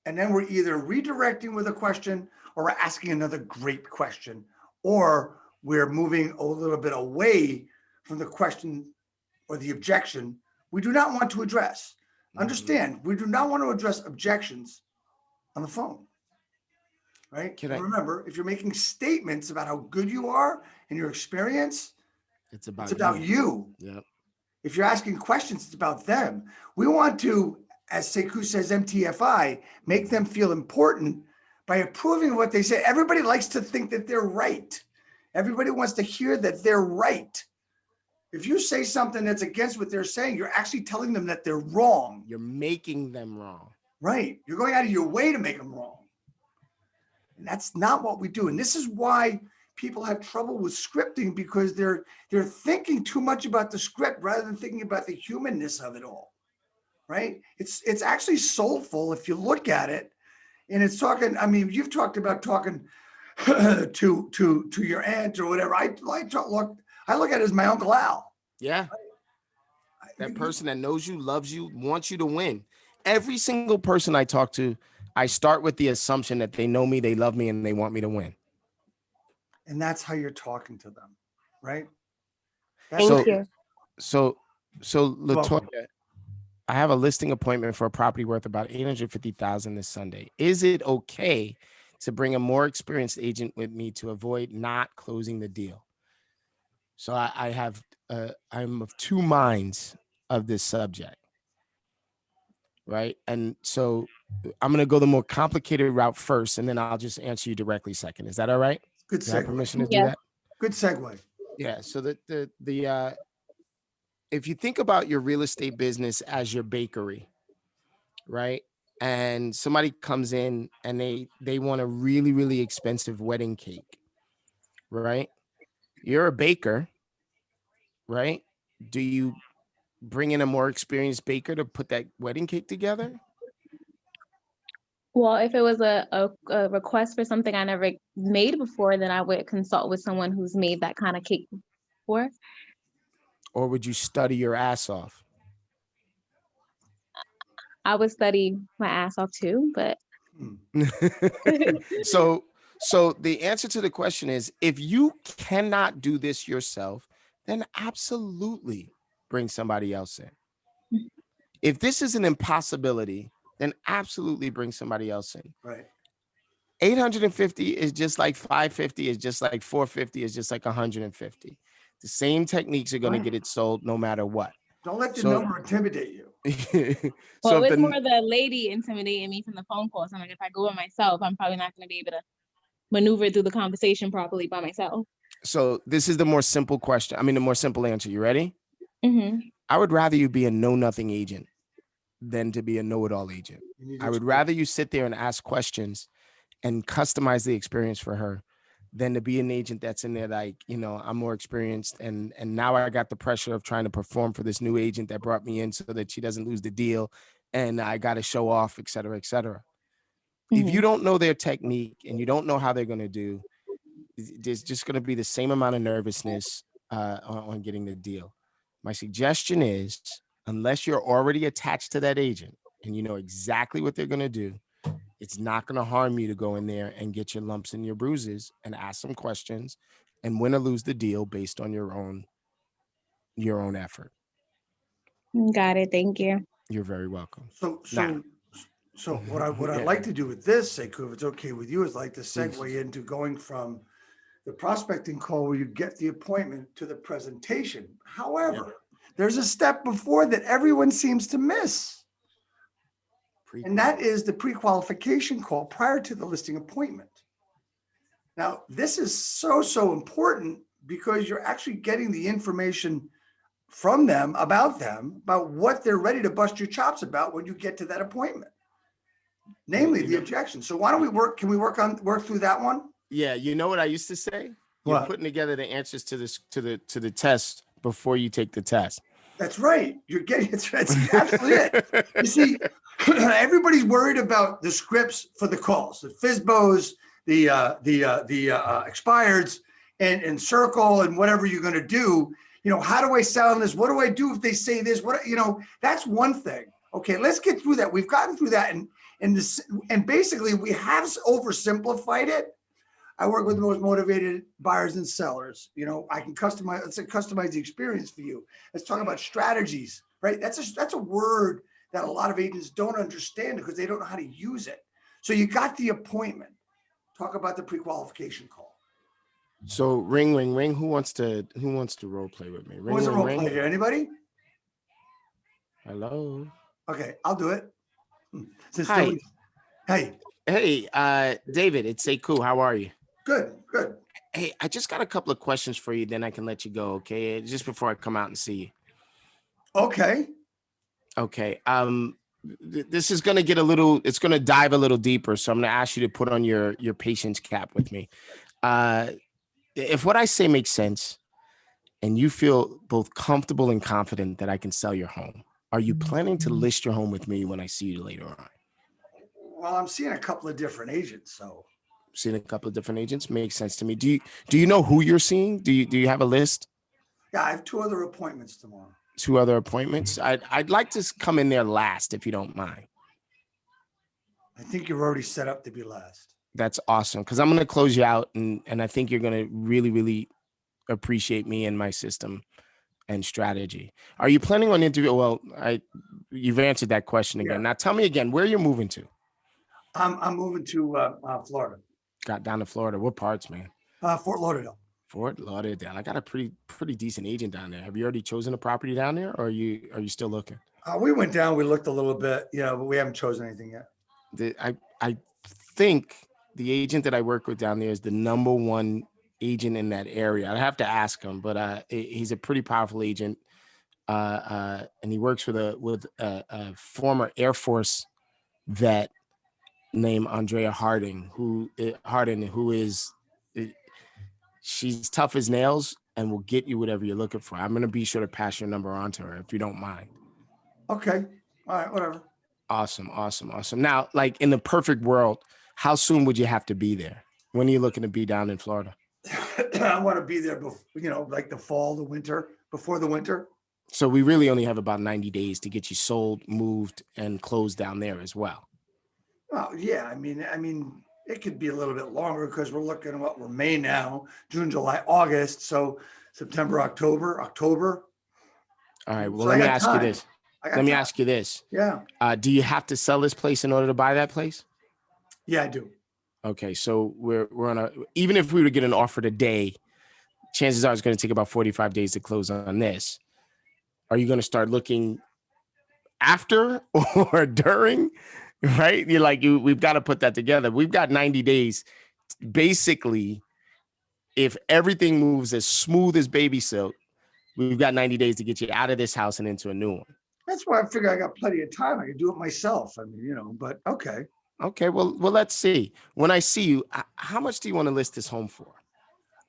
Speaker 2: And then we're either redirecting with a question or we're asking another great question, or we're moving a little bit away from the question or the objection we do not want to address. Understand, we do not want to address objections on the phone. right?
Speaker 1: Can
Speaker 2: And
Speaker 1: I?
Speaker 2: remember, if you're making statements about how good you are and your experience,
Speaker 1: It's
Speaker 2: it's
Speaker 1: about
Speaker 2: about you.
Speaker 1: Yep.
Speaker 2: If you're asking questions, it's about them. We want to, as Sekou says, MTFI, make them feel important by approving of what they say. Everybody likes to think that they're right. Everybody wants to hear that they're right. If you say something that's against what they're saying, you're actually telling them that they're wrong.
Speaker 1: You're making them wrong.
Speaker 2: Right. You're going out of your way to make them wrong. And that's not what we do. And this is why people have trouble with scripting, because they're thinking too much about the script rather than thinking about the humanness of it all. Right? It's actually soulful if you look at it. And it's talking, I mean, you've talked about talking to your aunt or whatever. I look at it as my Uncle Al.
Speaker 1: Yeah. That person that knows you, loves you, wants you to win. Every single person I talk to, I start with the assumption that they know me, they love me, and they want me to win.
Speaker 2: And that's how you're talking to them, right?
Speaker 5: Thank
Speaker 1: So,
Speaker 5: you.
Speaker 1: so
Speaker 2: Welcome.
Speaker 1: Latoya, I have a listing appointment for a property worth about $850,000 this Sunday. Is it okay to bring a more experienced agent with me to avoid not closing the deal? So I'm of two minds of this subject, right? And so I'm gonna go the more complicated route first, and then I'll just answer you directly second. Is that all right?
Speaker 2: Good
Speaker 1: Do I have
Speaker 2: segue.
Speaker 1: permission to do
Speaker 4: Yes.
Speaker 1: that?
Speaker 2: Good segue.
Speaker 1: Yeah. So if you think about your real estate business as your bakery, right? And somebody comes in and they want a really, really expensive wedding cake, right? You're a baker, right? Do you bring in a more experienced baker to put that wedding cake together?
Speaker 4: Well, if it was a request for something I never made before, then I would consult with someone who's made that kind of cake before.
Speaker 1: Or would you study your ass off?
Speaker 4: I would study my ass off too, but
Speaker 2: Hmm.
Speaker 1: So the answer to the question is, if you cannot do this yourself, then absolutely bring somebody else in. If this is an impossibility, then absolutely bring somebody else in.
Speaker 2: Right.
Speaker 1: 850 is just like 550, is just like 450, is just like 150. The same techniques are going to
Speaker 2: Right.
Speaker 1: get it sold no matter what.
Speaker 2: Don't let the
Speaker 1: So-
Speaker 2: number intimidate you.
Speaker 1: So
Speaker 4: well,
Speaker 1: if
Speaker 4: it's
Speaker 1: the,
Speaker 4: more the lady intimidating me from the phone call. So I'm like, if I go by myself, I'm probably not going to be able to maneuver through the conversation properly by myself.
Speaker 1: so this is the more simple question. I mean, the more simple answer. You ready?
Speaker 4: Mm-hmm.
Speaker 1: I would rather you be a know-nothing agent than to be a know-it-all agent.
Speaker 2: You need to
Speaker 1: I would
Speaker 2: explain.
Speaker 1: rather you sit there and ask questions and customize the experience for her than to be an agent that's in there like, I'm more experienced and now I got the pressure of trying to perform for this new agent that brought me in so that she doesn't lose the deal and I got to show off, et cetera, et cetera. If you don't know their technique and you don't know how they're going to do, there's just going to be the same amount of nervousness on getting the deal. My suggestion is, unless you're already attached to that agent and you know exactly what they're going to do, it's not going to harm you to go in there and get your lumps and your bruises and ask some questions and win or lose the deal based on your own effort.
Speaker 4: Got it. Thank you.
Speaker 1: You're very welcome.
Speaker 2: So
Speaker 1: Now-
Speaker 2: what I'd
Speaker 1: Yeah.
Speaker 2: like to do with this, Sekou, if it's okay with you, is like to segue
Speaker 1: Please.
Speaker 2: into going from the prospecting call where you get the appointment to the presentation. However, there's a step before that everyone seems to miss. And that is the pre-qualification call prior to the listing appointment. Now, this is so important because you're actually getting the information from them about what they're ready to bust your chops about when you get to that appointment. Namely, the objection. So why don't can we work through that one?
Speaker 1: Yeah, you know what I used to say? You're
Speaker 2: What?
Speaker 1: putting together the answers to the test before you take the test.
Speaker 2: That's right. You're getting it's absolutely it. You see, everybody's worried about the scripts for the calls, the FSBOs, the expireds, and circle, and whatever you're going to do. How do I sound this? What do I do if they say this? That's one thing. Okay, let's get through that. We've gotten through that, and basically we have oversimplified it. I work with the most motivated buyers and sellers. I can customize the experience for you. Let's talk about strategies, right? That's a word that a lot of agents don't understand because they don't know how to use it. So you got the appointment. talk about the pre-qualification call.
Speaker 1: So ring, ring, ring. Who wants to role play with me?
Speaker 2: Who
Speaker 1: Ring,
Speaker 2: was a
Speaker 1: ring,
Speaker 2: role
Speaker 1: ring.
Speaker 2: play here? Anybody?
Speaker 1: Hello.
Speaker 2: Okay, I'll do it. Since
Speaker 1: Hi.
Speaker 2: nobody- Hey,
Speaker 1: Hey, David, it's Sekou. How are you?
Speaker 2: good.
Speaker 1: Hey, I just got a couple of questions for you, then I can let you go, okay? Just before I come out and see you.
Speaker 2: Okay.
Speaker 1: Okay. This is gonna it's gonna dive a little deeper. So I'm gonna ask you to put on your patience cap with me. If what I say makes sense and you feel both comfortable and confident that I can sell your home, are you planning to list your home with me when I see you later on?
Speaker 2: Well, I'm seeing a couple of different agents, so
Speaker 1: Seeing a couple of different agents makes sense to me. Do you know who you're seeing? Do you have a list?
Speaker 2: yeah, I have 2 other appointments tomorrow.
Speaker 1: 2 other appointments? I'd like to come in there last if you don't mind.
Speaker 2: I think you're already set up to be last.
Speaker 1: That's awesome because I'm going to close you out and I think you're going to really, really appreciate me and my system and strategy. Are you planning on interview? Well, you've answered that question again.
Speaker 2: Yeah.
Speaker 1: Now tell me again, where you're moving to?
Speaker 2: I'm moving to Florida,
Speaker 1: Got down to Florida. What parts, man?
Speaker 2: Fort Lauderdale.
Speaker 1: Fort Lauderdale. I got a pretty decent agent down there. Have you already chosen a property down there or are you still looking?
Speaker 2: We went down, we looked a little bit, but we haven't chosen anything yet.
Speaker 1: I think the agent that I work with down there is the number one agent in that area. I have to ask him, but he's a pretty powerful agent, and he works with a former Air Force vet named Andrea Harding, who is she's tough as nails and will get you whatever you're looking for. I'm gonna be sure to pass your number on to her if you don't mind.
Speaker 2: Okay. All right, whatever.
Speaker 1: Awesome. Now, like in the perfect world, how soon would you have to be there? When are you looking to be down in Florida?
Speaker 2: I want to be there before, like the fall, the winter, before the winter.
Speaker 1: So we really only have about 90 days to get you sold, moved, and closed down there as well.
Speaker 2: Well, yeah, I mean, it could be a little bit longer because we're looking at we're May now, June, July, August. So September, October.
Speaker 1: All right. Well,
Speaker 2: So
Speaker 1: let
Speaker 2: I
Speaker 1: me
Speaker 2: got
Speaker 1: ask you
Speaker 2: time.
Speaker 1: this.
Speaker 2: I got
Speaker 1: Let me
Speaker 2: time.
Speaker 1: ask you this.
Speaker 2: Yeah.
Speaker 1: Do you have to sell this place in order to buy that place?
Speaker 2: Yeah, I do.
Speaker 1: Okay. So we're on even if we were to get an offer today, chances are it's going to take about 45 days to close on this. Are you going to start looking after or during? Right? We've got to put that together. We've got 90 days. Basically, if everything moves as smooth as baby silk, we've got 90 days to get you out of this house and into a new one.
Speaker 2: That's why I figure I got plenty of time. I can do it myself. I mean, but okay.
Speaker 1: Okay, well, let's see. When I see you, how much do you want to list this home for?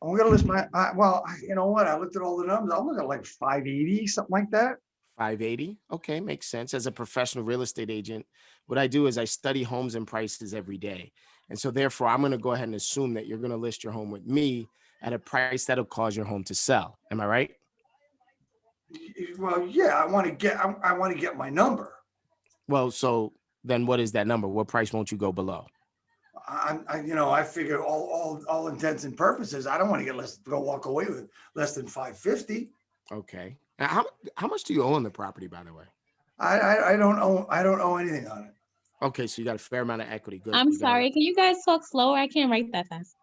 Speaker 2: I'm gonna list you know what? I looked at all the numbers. I'm looking at like 580, something like that.
Speaker 1: 580. Okay, makes sense. As a professional real estate agent, what I do is I study homes and prices every day. And so therefore, I'm going to go ahead and assume that you're going to list your home with me at a price that'll cause your home to sell. Am I right?
Speaker 2: Well, yeah, I want to get my number.
Speaker 1: Well, so then what is that number? What price won't you go below?
Speaker 2: I figure all intents and purposes, I don't want to walk away with less than 550.
Speaker 1: Okay. Now, how much do you own the property, by the way?
Speaker 2: I don't owe anything on it.
Speaker 1: Okay, so you got a fair amount of equity. Good.
Speaker 4: I'm sorry. Can you guys talk slower? I can't write that fast.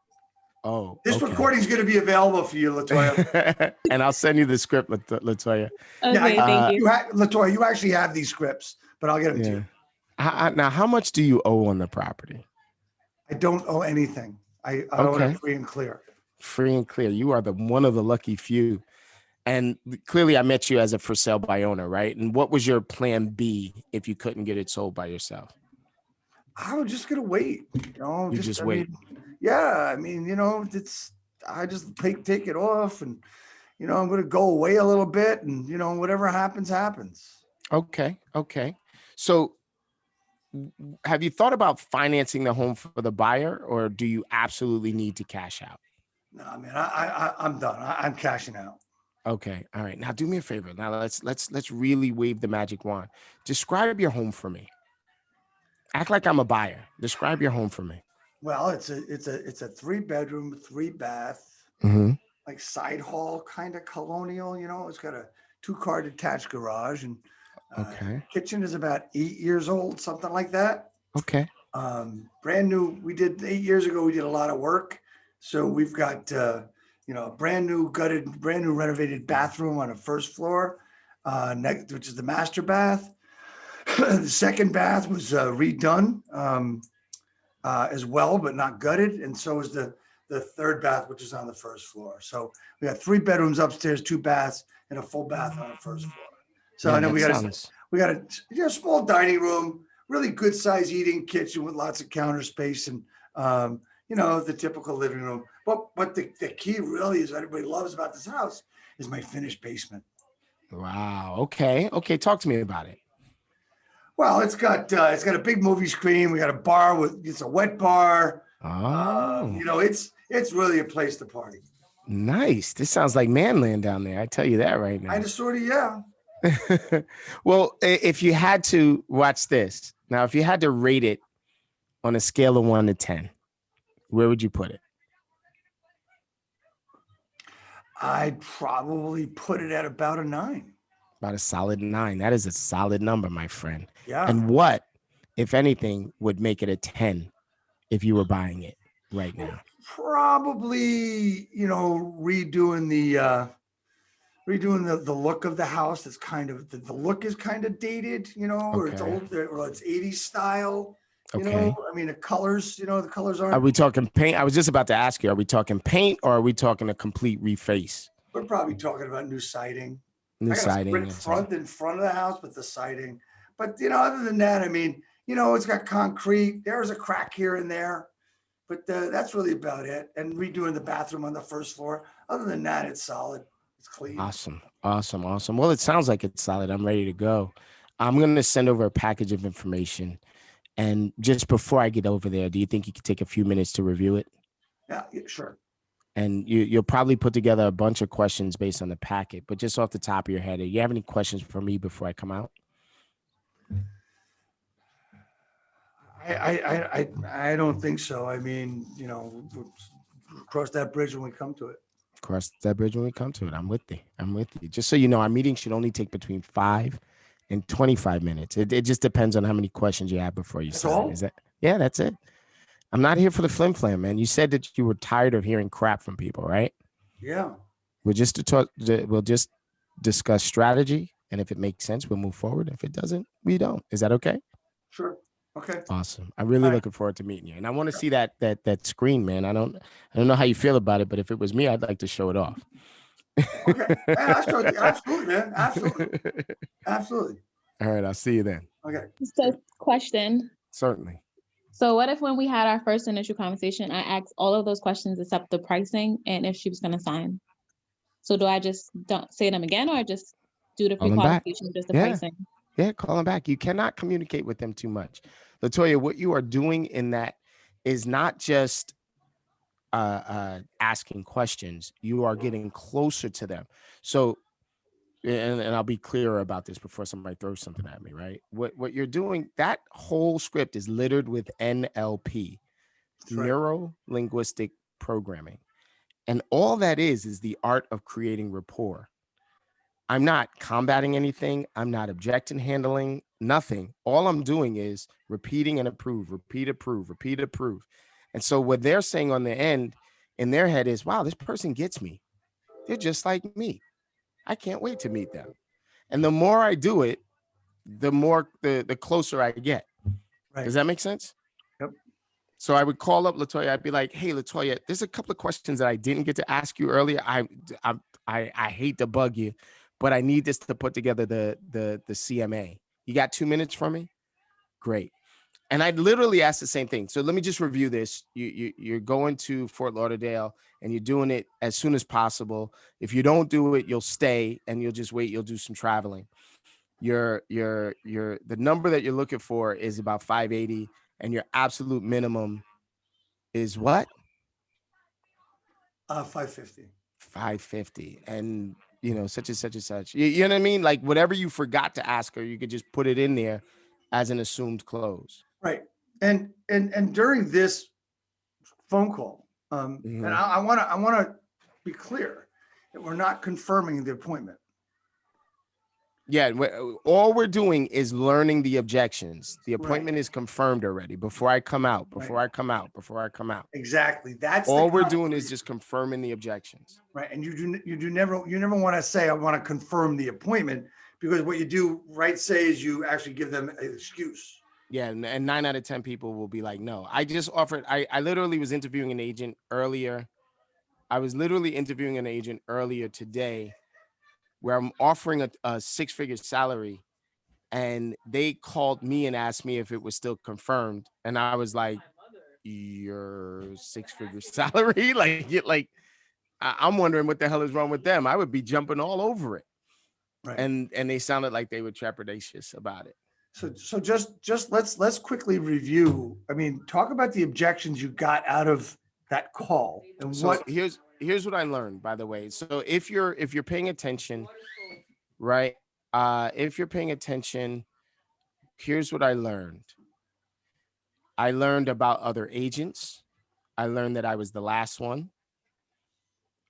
Speaker 1: Oh,
Speaker 2: This
Speaker 1: okay.
Speaker 2: recording is going to be available for you, Latoya.
Speaker 1: And I'll send you the script, Latoya.
Speaker 4: Okay, thank you.
Speaker 2: Latoya, you actually have these scripts, but I'll get them to you.
Speaker 1: Now, how much do you owe on the property?
Speaker 2: I don't owe anything. I own it free and clear.
Speaker 1: Free and clear. You are one of the lucky few. And clearly I met you as a for sale by owner, right? And what was your plan B if you couldn't get it sold by yourself?
Speaker 2: I was just going to wait.
Speaker 1: You just wait.
Speaker 2: I just take it off and, I'm going to go away a little bit and, whatever happens, happens.
Speaker 1: Okay. So have you thought about financing the home for the buyer or do you absolutely need to cash out?
Speaker 2: No, I mean, I'm done. I'm cashing out.
Speaker 1: Okay. All right. Now do me a favor. Now let's really wave the magic wand. Describe your home for me. Act like I'm a buyer. Describe your home for me.
Speaker 2: Well, it's a 3-bedroom, 3-bath, like side hall kind of colonial. It's got a 2-car detached garage and
Speaker 1: Okay.
Speaker 2: kitchen is about 8 years old, something like that.
Speaker 1: Okay.
Speaker 2: Brand new. We did 8 years ago. We did a lot of work. So we've got, a brand new gutted, brand new renovated bathroom on the first floor, which is the master bath. The second bath was redone as well, but not gutted. And so is the third bath, which is on the first floor. So we got 3 bedrooms upstairs, 2 baths, and a full bath on the first floor. So I know we got a small dining room, really good size eating kitchen with lots of counter space and the typical living room. But the key really is what everybody loves about this house is my finished basement.
Speaker 1: Wow. Okay. Talk to me about it.
Speaker 2: Well, it's got a big movie screen. We got a bar it's a wet bar.
Speaker 1: Oh.
Speaker 2: It's really a place to party.
Speaker 1: Nice. This sounds like manland down there. I tell you that right now.
Speaker 2: I just sort of, yeah.
Speaker 1: Well, if you had to watch this now, if you had to rate it on a scale of 1 to 10, where would you put it?
Speaker 2: I'd probably put it at about a 9.
Speaker 1: About a solid 9. That is a solid number, my friend.
Speaker 2: Yeah.
Speaker 1: And what, if anything, would make it a 10 if you were buying it right now?
Speaker 2: Probably, redoing the look of the house. That's kind of the look is kind of dated, or it's
Speaker 1: Okay.
Speaker 2: old, or it's 80s style.
Speaker 1: Okay.
Speaker 2: The colors, the colors
Speaker 1: Are
Speaker 2: aren't.
Speaker 1: we talking paint? I was just about to ask you, are we talking paint or are we talking a complete reface?
Speaker 2: We're probably talking about new siding.
Speaker 1: New
Speaker 2: I got
Speaker 1: siding.
Speaker 2: a sprint in front of the house, but the siding. But other than that, it's got concrete. There's a crack here and there, but that's really about it. And redoing the bathroom on the first floor. Other than that, it's solid. It's clean.
Speaker 1: Awesome. Well, it sounds like it's solid. I'm ready to go. I'm going to send over a package of information. And just before I get over there, do you think you could take a few minutes to review it?
Speaker 2: Yeah, sure.
Speaker 1: And you'll probably put together a bunch of questions based on the packet, but just off the top of your head, do you have any questions for me before I come out?
Speaker 2: I don't think so. We'll cross that bridge when we come to it.
Speaker 1: Cross that bridge when we come to it. I'm with you. Just so you know, our meeting should only take between 5 and 25 minutes. It just depends on how many questions you have before you sign. Is that? Yeah, that's it. I'm not here for the flim flam, man. You said that you were tired of hearing crap from people, right?
Speaker 2: Yeah.
Speaker 1: We'll just discuss strategy, and if it makes sense, we'll move forward. If it doesn't, we don't. Is that okay?
Speaker 2: Sure. Okay.
Speaker 1: Awesome. I'm really looking forward to meeting you, and I want to see that screen, man. I don't know how you feel about it, but if it was me, I'd like to show it off.
Speaker 2: Okay. Absolutely, man. Absolutely.
Speaker 1: All right. I'll see you then.
Speaker 2: Okay.
Speaker 4: So, question.
Speaker 1: Certainly.
Speaker 4: So what if when we had our first initial conversation, I asked all of those questions except the pricing and if she was going to sign? So do I just don't say them again or just do the pre-qualification, just the pricing?
Speaker 1: Yeah, call them back. You cannot communicate with them too much. Latoya, what you are doing in that is not just asking questions. You are getting closer to them. So, and I'll be clearer about this before somebody throws something at me, right? What you're doing, that whole script is littered with NLP, neuro-linguistic programming. And all that is the art of creating rapport. I'm not combating anything. I'm not objection handling, nothing. All I'm doing is repeating and approve, repeat, approve, repeat, approve. And so what they're saying on the end in their head is, wow, this person gets me. They're just like me. I can't wait to meet them. And the more I do it, the more the closer I get. Right. Does that make sense?
Speaker 2: Yep.
Speaker 1: So I would call up Latoya. I'd be like, hey, Latoya, there's a couple of questions that I didn't get to ask you earlier. I hate to bug you, but I need this to put together the CMA. You got 2 minutes for me? Great. And I'd literally ask the same thing. So let me just review this. You're going to Fort Lauderdale and you're doing it as soon as possible. If you don't do it, you'll stay and you'll just wait. You'll do some traveling. The number that you're looking for is about 580 and your absolute minimum is what?
Speaker 2: 550.
Speaker 1: 550. And such and such and such. You know what I mean? Like whatever you forgot to ask her, you could just put it in there as an assumed close.
Speaker 2: Right. And during this phone call, and I want to be clear that we're not confirming the appointment.
Speaker 1: Yeah, all we're doing is learning the objections. The
Speaker 2: Right.
Speaker 1: appointment is confirmed already before I come out, before
Speaker 2: Right.
Speaker 1: I come out, before I come out.
Speaker 2: Exactly. That's
Speaker 1: All
Speaker 2: the
Speaker 1: we're doing is
Speaker 2: conversation.
Speaker 1: just confirming the objections.
Speaker 2: Right. And you never want to say, I want to confirm the appointment, because what you do, right, say is you actually give them an excuse.
Speaker 1: Yeah, and 9 out of 10 people will be like, no. I just offered, I literally was interviewing an agent earlier. I was literally interviewing an agent earlier today where I'm offering a six-figure salary, and they called me and asked me if it was still confirmed. And I was like, your six-figure salary? I'm wondering what the hell is wrong with them. I would be jumping all over it.
Speaker 2: Right.
Speaker 1: And they sounded like they were trepidatious about it.
Speaker 2: So just let's quickly review. I mean, talk about the objections you got out of that call and
Speaker 1: So
Speaker 2: what.
Speaker 1: here's what I learned, by the way. So if you're paying attention, right? If you're paying attention, here's what I learned. I learned about other agents. I learned that I was the last one,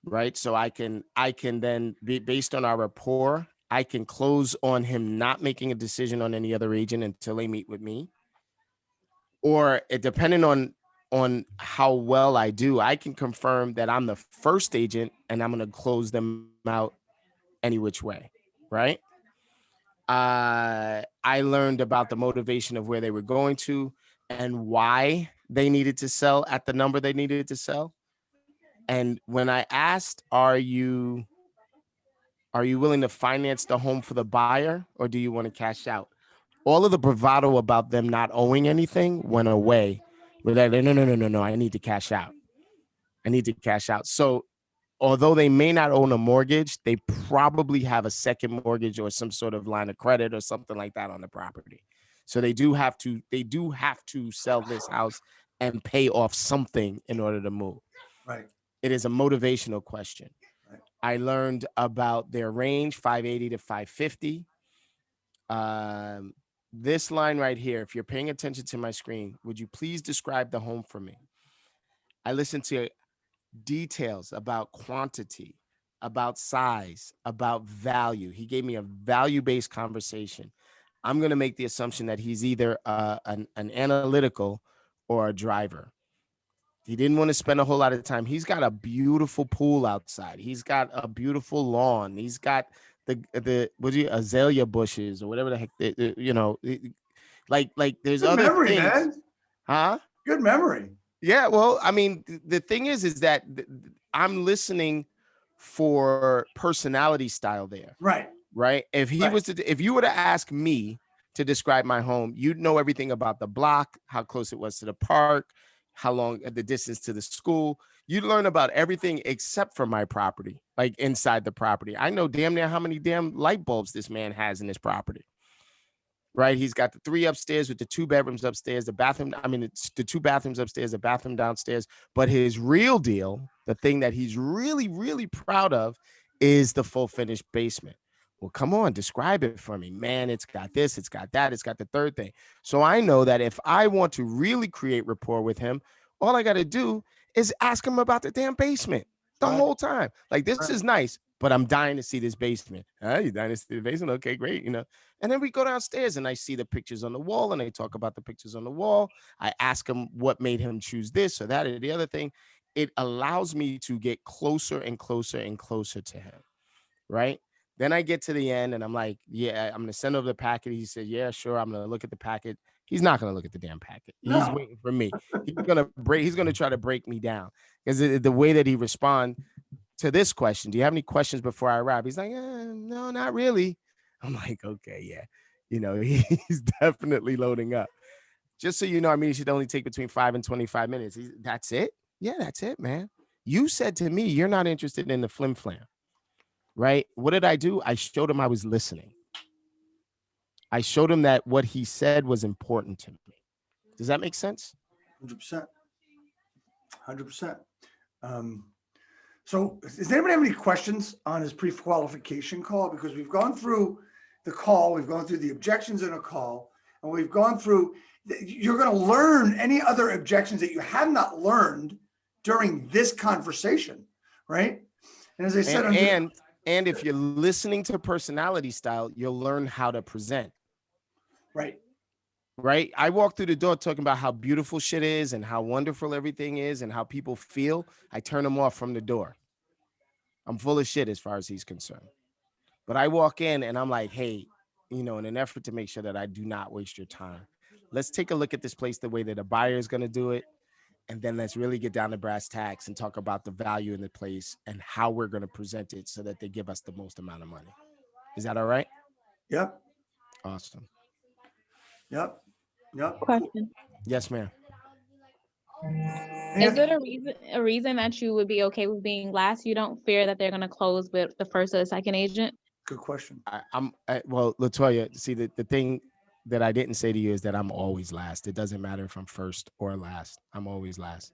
Speaker 1: right? So I can then be based on our rapport, I can close on him not making a decision on any other agent until they meet with me. Or it depending on how well I do, I can confirm that I'm the first agent and I'm going to close them out any which way, right? I learned about the motivation of where they were going to and why they needed to sell at the number they needed to sell. And when I asked, are you willing to finance the home for the buyer, or do you want to cash out? All of the bravado about them not owing anything went away. With that, no, I need to cash out. I need to cash out. So although they may not own a mortgage, they probably have a second mortgage or some sort of line of credit or something like that on the property. So they do have to sell this house and pay off something in order to move.
Speaker 2: Right.
Speaker 1: It is a motivational question.
Speaker 2: Right.
Speaker 1: I learned about their range, 580 to 550. This line right here, if you're paying attention to my screen, would you please describe the home for me? I listened to details about quantity, about size, about value. He gave me a value-based conversation. I'm going to make the assumption that he's either an analytical or a driver. He didn't want to spend a whole lot of time. He's got a beautiful pool outside. He's got a beautiful lawn. He's got the azalea bushes or whatever the heck, like there's
Speaker 2: Good
Speaker 1: other
Speaker 2: memory,
Speaker 1: things.
Speaker 2: man.
Speaker 1: Huh?
Speaker 2: Good memory.
Speaker 1: Yeah, well, I mean, the thing is that I'm listening for personality style there.
Speaker 2: Right.
Speaker 1: Right. If you were to ask me to describe my home, you'd know everything about the block, how close it was to the park, how long the distance to the school. You'd learn about everything except for my property, like inside the property. I know damn near how many damn light bulbs this man has in his property. Right. He's got the 3 upstairs with the 2 bedrooms upstairs, the bathroom. I mean, it's the 2 bathrooms upstairs, the bathroom downstairs. But his real deal, the thing that he's really, really proud of, is the full finished basement. Well, come on, describe it for me, man. It's got this, it's got that, it's got the third thing. So I know that if I want to really create rapport with him, all I got to do is ask him about the damn basement the whole time. Like, this is nice, but I'm dying to see this basement. You dying to see the basement? Okay, great. And then we go downstairs and I see the pictures on the wall and they talk about the pictures on the wall. I ask him what made him choose this or that or the other thing. It allows me to get closer and closer and closer to him. Right. Then I get to the end and I'm like, yeah, I'm going to send over the packet. He said, yeah, sure. I'm going to look at the packet. He's not going to look at the damn packet. He's waiting for me. He's going to try to break me down because the way that he responds to this question, do you have any questions before I arrive? He's like, no, not really. I'm like, okay, yeah. He's definitely loading up. Just so you know, I mean, it should only take between 5 and 25 minutes. That's it? Yeah, that's it, man. You said to me, you're not interested in the flim flam. Right? What did I do? I showed him I was listening. I showed him that what he said was important to me. Does that make sense?
Speaker 2: 100%. 100%. So does anybody have any questions on his pre-qualification call? Because we've gone through the call, we've gone through the objections in a call, and we've gone through, you're going to learn any other objections that you have not learned during this conversation, right? And as I said,
Speaker 1: And if you're listening to personality style, you'll learn how to present.
Speaker 2: Right.
Speaker 1: Right. I walk through the door talking about how beautiful shit is and how wonderful everything is and how people feel. I turn them off from the door. I'm full of shit as far as he's concerned. But I walk in and I'm like, hey, in an effort to make sure that I do not waste your time, let's take a look at this place the way that a buyer is going to do it. And then let's really get down to brass tacks and talk about the value in the place and how we're going to present it so that they give us the most amount of money. Is that all right?
Speaker 2: Yep.
Speaker 1: Awesome.
Speaker 2: Yep. Yep.
Speaker 4: Question.
Speaker 1: Yes, ma'am.
Speaker 4: Is it a reason that you would be okay with being last? You don't fear that they're going to close with the first or the second agent?
Speaker 2: Good question.
Speaker 1: Well, Latoya, see, the thing that I didn't say to you is that I'm always last. It doesn't matter if I'm first or last. I'm always last.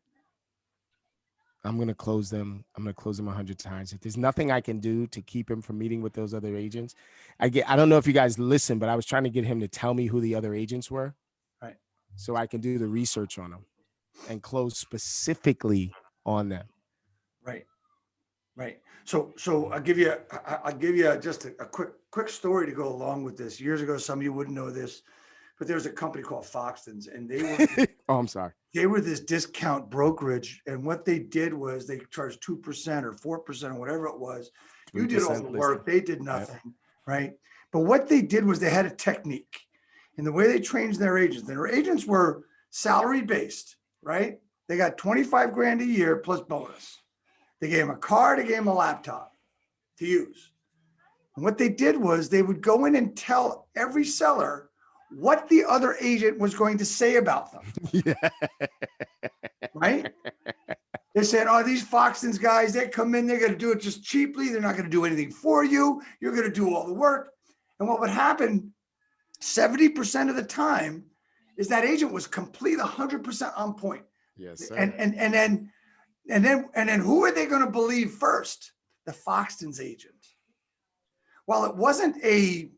Speaker 1: I'm going to close them. I'm going to close them 100 times. If there's nothing I can do to keep him from meeting with those other agents, I don't know if you guys listen, but I was trying to get him to tell me who the other agents were.
Speaker 2: Right.
Speaker 1: So I can do the research on them and close specifically on them.
Speaker 2: Right. Right. So I'll give you just a quick story to go along with this. Years ago, some of you wouldn't know this, but there was a company called Foxtons, and they were
Speaker 1: Oh, I'm sorry.
Speaker 2: they were this discount brokerage, and what they did was they charged 2% or 4% or whatever it was. You did all the work, they did nothing, right? But what they did was they had a technique, and the way they trained their agents were salary based, right? They got 25 grand a year plus bonus. They gave him a car, they gave him a laptop to use. And what they did was they would go in and tell every seller what the other agent was going to say about them.
Speaker 1: Yeah.
Speaker 2: Right? They said, oh, these Foxtons guys, they come in, they're going to do it just cheaply. They're not going to do anything for you. You're going to do all the work. And what would happen 70% of the time is that agent was completely 100% on point.
Speaker 1: Yes, sir.
Speaker 2: And then who are they going to believe first? The Foxtons agent. While it wasn't a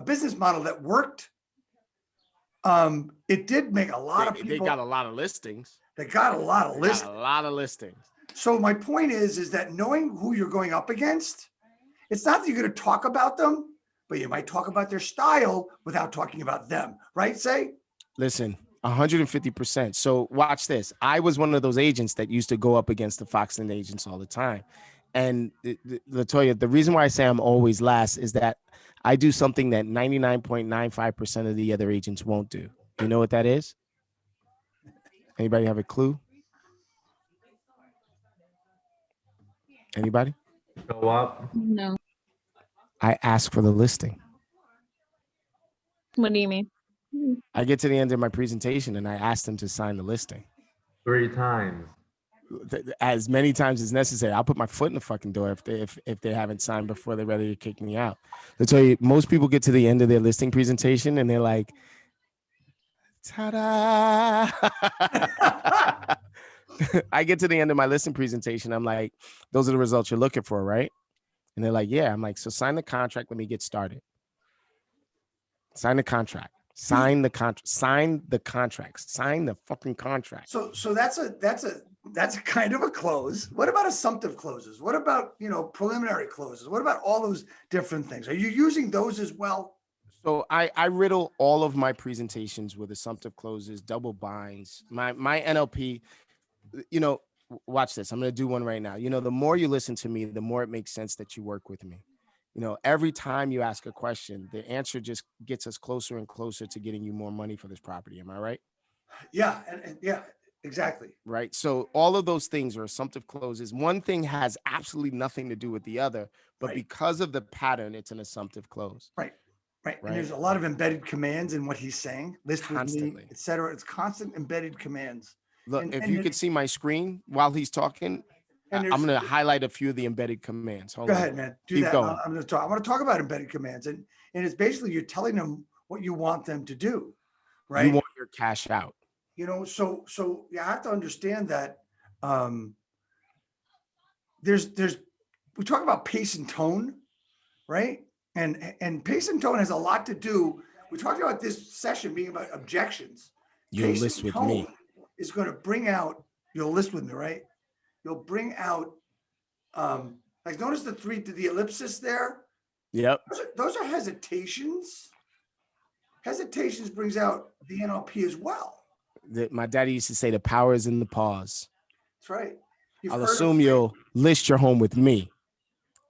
Speaker 2: business model that worked, it did make a lot of people.
Speaker 1: They got a lot of listings.
Speaker 2: They got a lot of listings.
Speaker 1: A lot of listings.
Speaker 2: So my point is that knowing who you're going up against, it's not that you're going to talk about them, but you might talk about their style without talking about them. Right, Say?
Speaker 1: Listen, 150%. So watch this. I was one of those agents that used to go up against the Foxton agents all the time. And Latoya, the reason why I say I'm always last is that I do something that 99.95% of the other agents won't do. You know what that is? Anybody have a clue? Anybody?
Speaker 3: Go up.
Speaker 4: No.
Speaker 1: I ask for the listing.
Speaker 4: What do you mean?
Speaker 1: I get to the end of my presentation and I ask them to sign the listing.
Speaker 3: 3 times.
Speaker 1: As many times as necessary. I'll put my foot in the fucking door if they haven't signed before they're ready to kick me out. I'll tell you, most people get to the end of their listing presentation and they're like, ta-da. I get to the end of my listing presentation. I'm like, those are the results you're looking for, right? And they're like, yeah. I'm like, so sign the contract. Let me get started. Sign the contract. Sign the contract. Sign the contract. Sign the fucking contract.
Speaker 2: So that's a kind of a close. What about assumptive closes? What about, preliminary closes? What about all those different things? Are you using those as well?
Speaker 1: So I riddle all of my presentations with assumptive closes, double binds. My NLP, watch this. I'm going to do one right now. The more you listen to me, the more it makes sense that you work with me. Every time you ask a question, the answer just gets us closer and closer to getting you more money for this property. Am I right?
Speaker 2: Yeah. And yeah, exactly.
Speaker 1: Right. So all of those things are assumptive closes. One thing has absolutely nothing to do with the other, but
Speaker 2: Right.
Speaker 1: because of the pattern, it's an assumptive close.
Speaker 2: Right. And there's a lot of embedded commands in what he's saying. List with me, et cetera. It's constant embedded commands.
Speaker 1: Look, if you could see my screen while he's talking, I'm going to highlight a few of the embedded commands. Hold
Speaker 2: Go
Speaker 1: on.
Speaker 2: ahead, man.
Speaker 1: Keep
Speaker 2: that.
Speaker 1: going.
Speaker 2: I'm going to talk. I want to talk about embedded commands, and it's basically you're telling them what you want them to do, right?
Speaker 1: You want your cash out.
Speaker 2: So you have to understand that there's we talk about pace and tone, right? And pace and tone has a lot to do. We talked about this session being about objections.
Speaker 1: You'll list with me.
Speaker 2: Is going to bring out. You'll list with me, right? You'll bring out Like notice the ellipsis there.
Speaker 1: Yep.
Speaker 2: Those are hesitations. Hesitations brings out the NLP as well.
Speaker 1: My daddy used to say the power is in the pause.
Speaker 2: That's right.
Speaker 1: I'll assume you'll list your home with me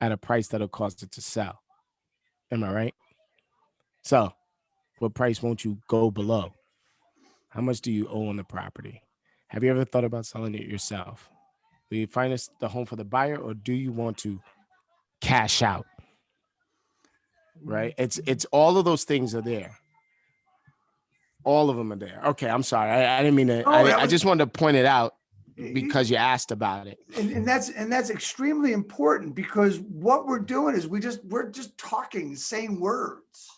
Speaker 1: at a price that'll cause it to sell. Am I right? So what price won't you go below? How much do you owe on the property? Have you ever thought about selling it yourself? Will you finance the home for the buyer, or do you want to cash out? Right? It's all of those things are there. All of them are there. Okay, I'm sorry. I didn't mean to. I just wanted to point it out because you asked about it.
Speaker 2: And that's extremely important, because what we're doing is we're just talking, saying words,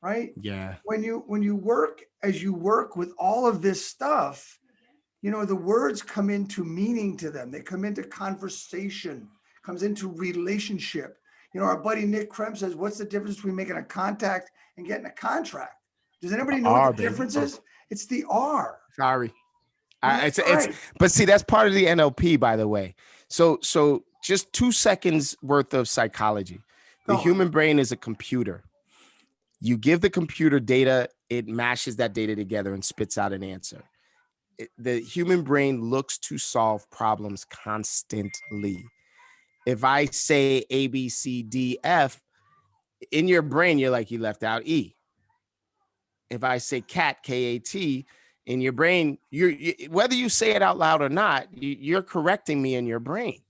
Speaker 2: right?
Speaker 1: Yeah.
Speaker 2: When you work with all of this stuff, you know, the words come into meaning to them. They come into conversation, comes into relationship. You know, our buddy Nick Krem says, what's the difference between making a contact and getting a contract? Does anybody know what the difference is? It's the R.
Speaker 1: Sorry.
Speaker 2: Right.
Speaker 1: But see, that's part of the NLP, by the way. So just 2 seconds worth of psychology. The human brain is a computer. You give the computer data, it mashes that data together and spits out an answer. The human brain looks to solve problems constantly. If I say A, B, C, D, F, in your brain, you're like, you left out E. If I say cat, K-A-T, in your brain, whether you say it out loud or not, you're correcting me in your brain,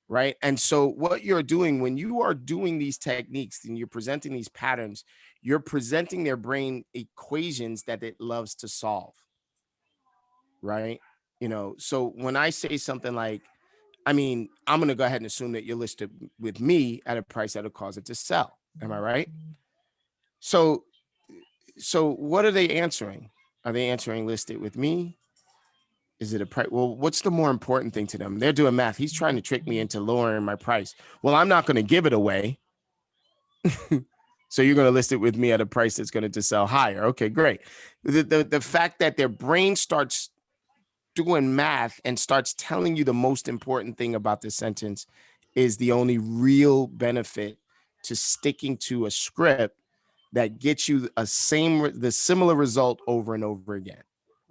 Speaker 1: right? And so what you're doing when you are doing these techniques and you're presenting these patterns, you're presenting their brain equations that it loves to solve, right? You know, so when I say something like, I mean, I'm going to go ahead and assume that you're listed with me at a price that'll cause it to sell. Am I right? So what are they answering? Are they answering listed with me? Is it a price? Well, what's the more important thing to them? They're doing math. He's trying to trick me into lowering my price. Well, I'm not going to give it away. So you're going to list it with me at a price that's going to sell higher. Okay, great. The fact that their brain starts doing math and starts telling you the most important thing about this sentence is the only real benefit to sticking to a script that gets you the similar result over and over again.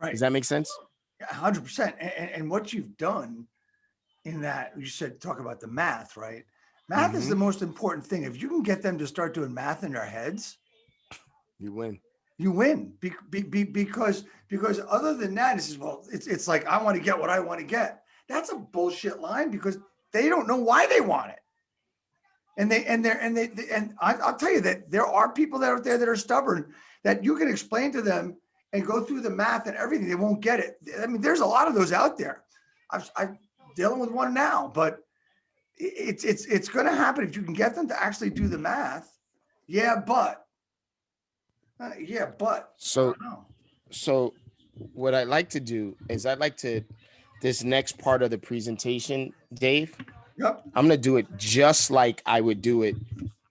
Speaker 2: Right.
Speaker 1: Does that make sense?
Speaker 2: 100%. And what you've done in that, you said, talk about the math, right? Math is the most important thing. If you can get them to start doing math in their heads,
Speaker 1: you win.
Speaker 2: You win because other than that, it's like, I want to get what I want to get. That's a bullshit line, because they don't know why they want it. And I'll tell you that there are people that are out there that are stubborn, that you can explain to them and go through the math and everything. They won't get it. I mean, there's a lot of those out there. I'm dealing with one now, but it's going to happen if you can get them to actually do the math.
Speaker 1: So what I'd like to do is this next part of the presentation, Dave.
Speaker 2: Yep.
Speaker 1: I'm going to do it just like I would do it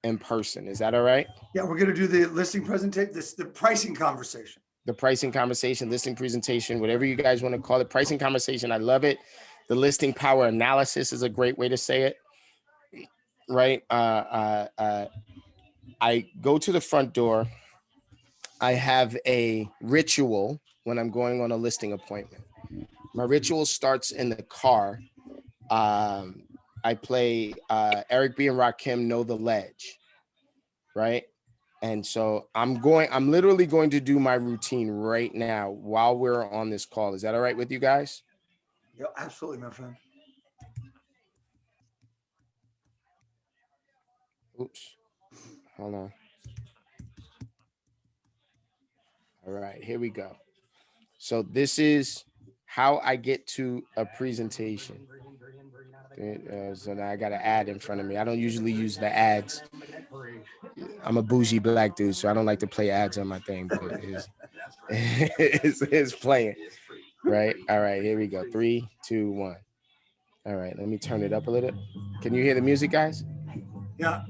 Speaker 1: in person. Is that all right?
Speaker 2: Yeah, we're going to do the listing presentation, the pricing conversation.
Speaker 1: The pricing conversation, listing presentation, whatever you guys want to call it. Pricing conversation. I love it. The listing power analysis is a great way to say it. Right. I go to the front door. I have a ritual when I'm going on a listing appointment. My ritual starts in the car. I play Eric B. and Rakim Know the Ledge, right? And so I'm literally going to do my routine right now while we're on this call. Is that all right with you guys?
Speaker 2: Yeah, absolutely, my friend.
Speaker 1: Oops. Hold on. All right, here we go. So this is how I get to a presentation. So now I got an ad in front of me. I don't usually use the ads. I'm a bougie black dude, so I don't like to play ads on my thing, but it's playing. Right? All right, here we go. 3, 2, 1. All right, let me turn it up a little. Can you hear the music, guys?
Speaker 2: Yeah.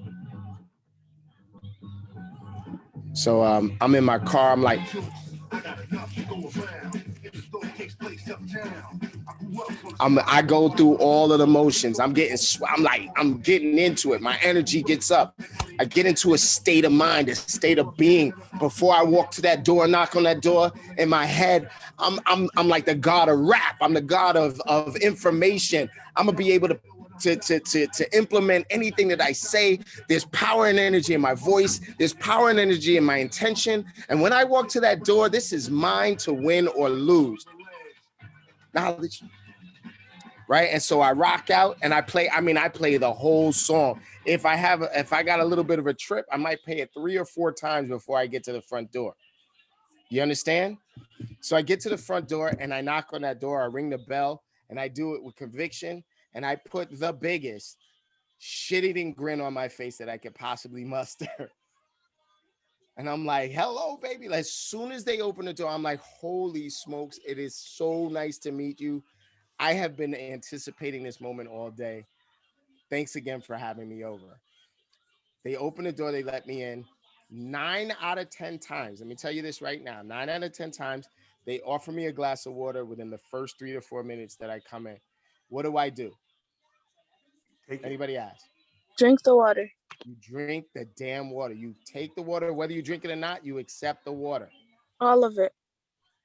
Speaker 1: So I'm in my car. I'm like, I go through all of the motions. I'm getting into it. My energy gets up. I get into a state of mind, a state of being. Before I walk to that door, knock on that door, in my head, I'm like the god of rap. I'm the god of information. I'm gonna be able to implement anything that I say. There's power and energy in my voice. There's power and energy in my intention. And when I walk to that door, this is mine to win or lose. Knowledge. Right. And so I rock out and I play the whole song. If I got a little bit of a trip, I might play it 3 or 4 times before I get to the front door. You understand? So I get to the front door and I knock on that door, I ring the bell, and I do it with conviction. And I put the biggest shit-eating grin on my face that I could possibly muster. And I'm like, hello, baby. Like, as soon as they open the door, I'm like, holy smokes, it is so nice to meet you. I have been anticipating this moment all day. Thanks again for having me over. They open the door, they let me in. 9 out of 10 times, let me tell you this right now, 9 out of 10 times, they offer me a glass of water within the first 3 to 4 minutes that I come in. What do? Anybody ask?
Speaker 6: Drink the water.
Speaker 1: You drink the damn water. You take the water, whether you drink it or not, you accept the water.
Speaker 6: All of it.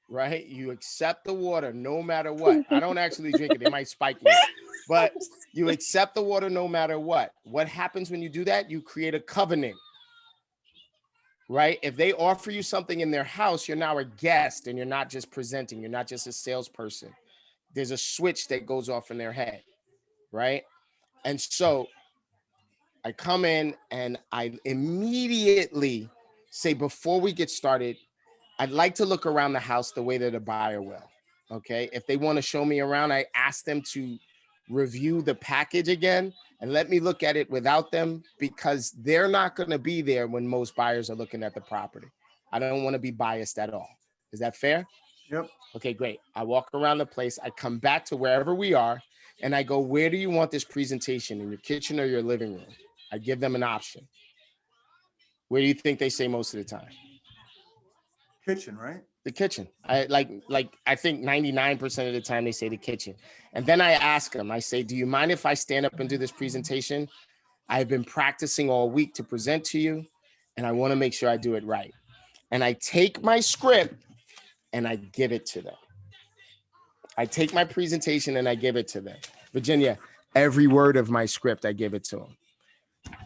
Speaker 1: Right? You accept the water no matter what. I don't actually drink it. They might spike me. But you accept the water no matter what. What happens when you do that? You create a covenant. Right? If they offer you something in their house, you're now a guest and you're not just presenting. You're not just a salesperson. There's a switch that goes off in their head. Right? And so I come in and I immediately say, before we get started, I'd like to look around the house the way that a buyer will. Okay. If they want to show me around, I ask them to review the package again and let me look at it without them, because they're not going to be there when most buyers are looking at the property. I don't want to be biased at all. Is that fair?
Speaker 2: Yep.
Speaker 1: Okay, great. I walk around the place. I come back to wherever we are and I go, where do you want this presentation, in your kitchen or your living room? I give them an option. Where do you think they say most of the time?
Speaker 2: Kitchen, right?
Speaker 1: The kitchen. I think 99% of the time they say the kitchen. And then I ask them, I say, do you mind if I stand up and do this presentation? I've been practicing all week to present to you, and I want to make sure I do it right. And I take my script and I give it to them. I take my presentation and I give it to them. Virginia, every word of my script, I give it to them.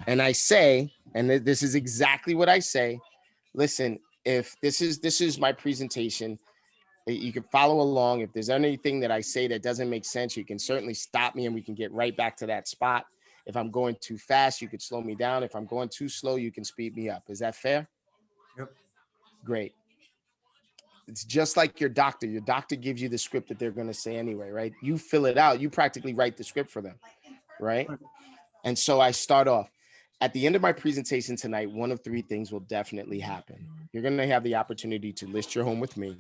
Speaker 1: And I say, and this is exactly what I say, listen, if this is my presentation, you can follow along. If there's anything that I say that doesn't make sense, you can certainly stop me and we can get right back to that spot. If I'm going too fast, you could slow me down. If I'm going too slow, you can speed me up. Is that fair?
Speaker 2: Yep.
Speaker 1: Great. It's just like your doctor. Your doctor gives you the script that they're going to say anyway, right? You fill it out. You practically write the script for them, right? And so I start off. At the end of my presentation tonight, one of 3 things will definitely happen. You're going to have the opportunity to list your home with me,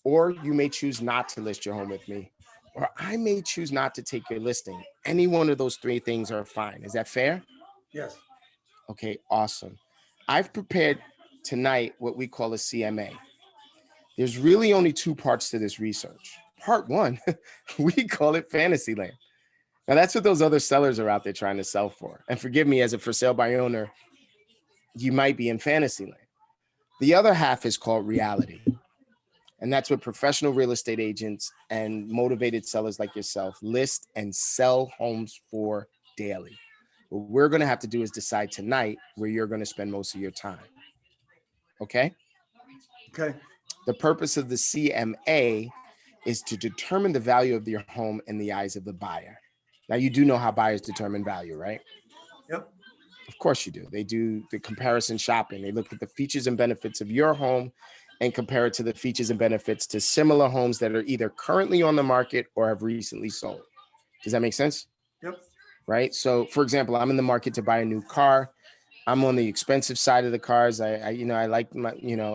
Speaker 1: or you may choose not to list your home with me, or I may choose not to take your listing. Any one of those 3 things are fine. Is that fair?
Speaker 2: Yes.
Speaker 1: Okay, awesome. I've prepared tonight what we call a CMA. There's really only 2 parts to this research. Part 1, we call it Fantasyland. Now, that's what those other sellers are out there trying to sell for. And forgive me, as a for sale by owner, you might be in Fantasyland. The other half is called reality. And that's what professional real estate agents and motivated sellers like yourself list and sell homes for daily. What we're going to have to do is decide tonight where you're going to spend most of your time. Okay?
Speaker 2: Okay.
Speaker 1: The purpose of the CMA is to determine the value of your home in the eyes of the buyer. Now, you do know how buyers determine value, right?
Speaker 2: Yep.
Speaker 1: Of course you do. They do the comparison shopping. They look at the features and benefits of your home and compare it to the features and benefits to similar homes that are either currently on the market or have recently sold. Does that make sense?
Speaker 2: Yep.
Speaker 1: Right? So, for example, I'm in the market to buy a new car. I'm on the expensive side of the cars. I like my,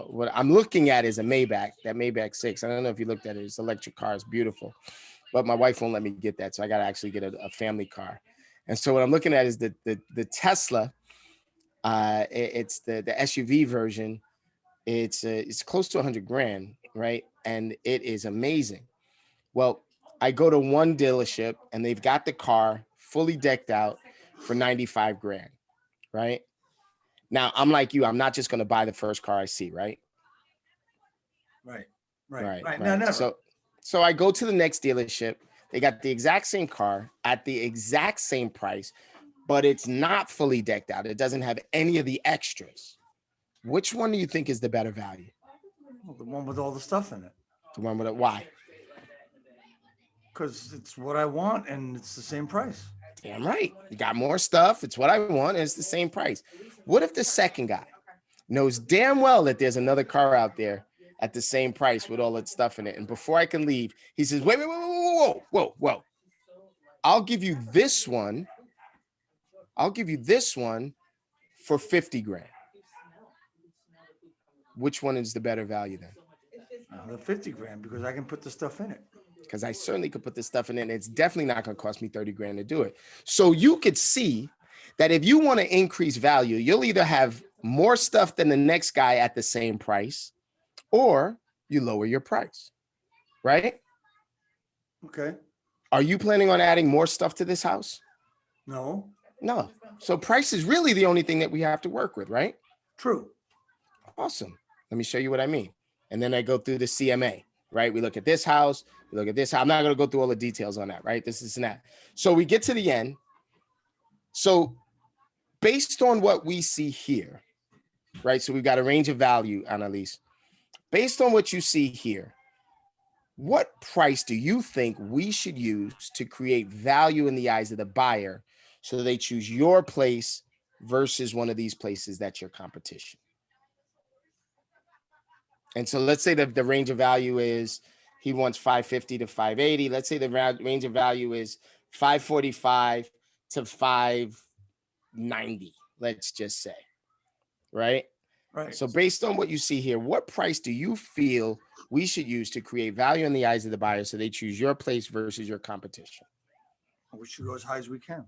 Speaker 1: what I'm looking at is a Maybach, that Maybach 6. I don't know if you looked at it. It's an electric car. It's beautiful. But my wife won't let me get that. So I got to actually get a family car. And so what I'm looking at is the Tesla. It's the SUV version. It's close to $100,000, right? And it is amazing. Well, I go to one dealership and they've got the car fully decked out for 95 grand, right? Now, I'm like you, I'm not just going to buy the first car I see, right?
Speaker 2: Right. No,
Speaker 1: Right.
Speaker 2: never.
Speaker 1: So I go to the next dealership. They got the exact same car at the exact same price, but it's not fully decked out. It doesn't have any of the extras. Which one do you think is the better value?
Speaker 2: Well, the one with all the stuff in it,
Speaker 1: The one with it. Why?
Speaker 2: because it's what I want and it's the same price.
Speaker 1: Damn right. You got more stuff. It's what I want. And it's the same price. What if the second guy knows damn well that there's another car out there at the same price with all that stuff in it? And before I can leave, he says, wait, whoa. I'll give you this one. I'll give you this one for 50 grand. Which one is the better value then?
Speaker 2: The 50 grand, because I can put the stuff in it.
Speaker 1: Because I certainly could put this stuff in it. And it's definitely not going to cost me 30 grand to do it. So you could see that if you want to increase value, you'll either have more stuff than the next guy at the same price, or you lower your price, right?
Speaker 2: Okay.
Speaker 1: Are you planning on adding more stuff to this house?
Speaker 2: No.
Speaker 1: No. So price is really the only thing that we have to work with, right?
Speaker 2: True.
Speaker 1: Awesome. Let me show you what I mean. And then I go through the CMA, right? We look at this house, we look at this house. I'm not going to go through all the details on that, right? This and that. So we get to the end. So based on what we see here, right? So we've got a range of value, Annalise. Based on what you see here, what price do you think we should use to create value in the eyes of the buyer so they choose your place versus one of these places that's your competition? And so let's say that the range of value is he wants 550 to 580. Let's say the range of value is 545 to 590, let's just say, right?
Speaker 2: Right.
Speaker 1: So based on what you see here, what price do you feel we should use to create value in the eyes of the buyer so they choose your place versus your competition?
Speaker 2: We should go as high as we can.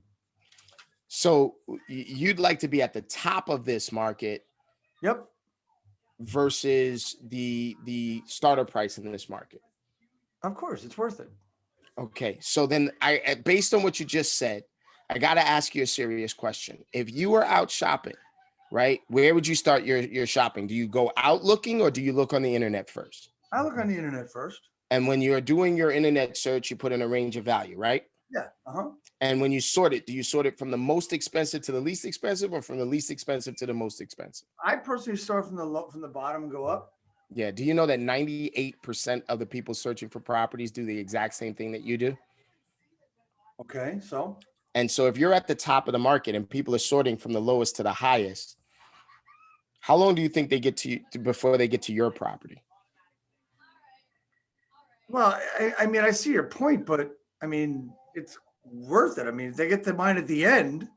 Speaker 1: So you'd like to be at the top of this market.
Speaker 2: Yep.
Speaker 1: Versus the starter price in this market.
Speaker 2: Of course, it's worth it.
Speaker 1: Okay, so then based on what you just said, I got to ask you a serious question. If you were out shopping, right, where would you start your shopping? Do you go out looking or do you look on the internet first?
Speaker 2: I look on the internet first.
Speaker 1: And when you're doing your internet search, you put in a range of value, right?
Speaker 2: Yeah.
Speaker 1: And when you sort it, do you sort it from the most expensive to the least expensive, or from the least expensive to the most expensive?
Speaker 2: I personally start from the bottom and go up.
Speaker 1: Yeah. Do you know that 98% of the people searching for properties do the exact same thing that you do?
Speaker 2: Okay, so.
Speaker 1: And so if you're at the top of the market and people are sorting from the lowest to the highest, how long do you think they get to you before they get to your property?
Speaker 2: Well, I mean, I see your point, but I mean, it's worth it. I mean, if they get to mine at the end,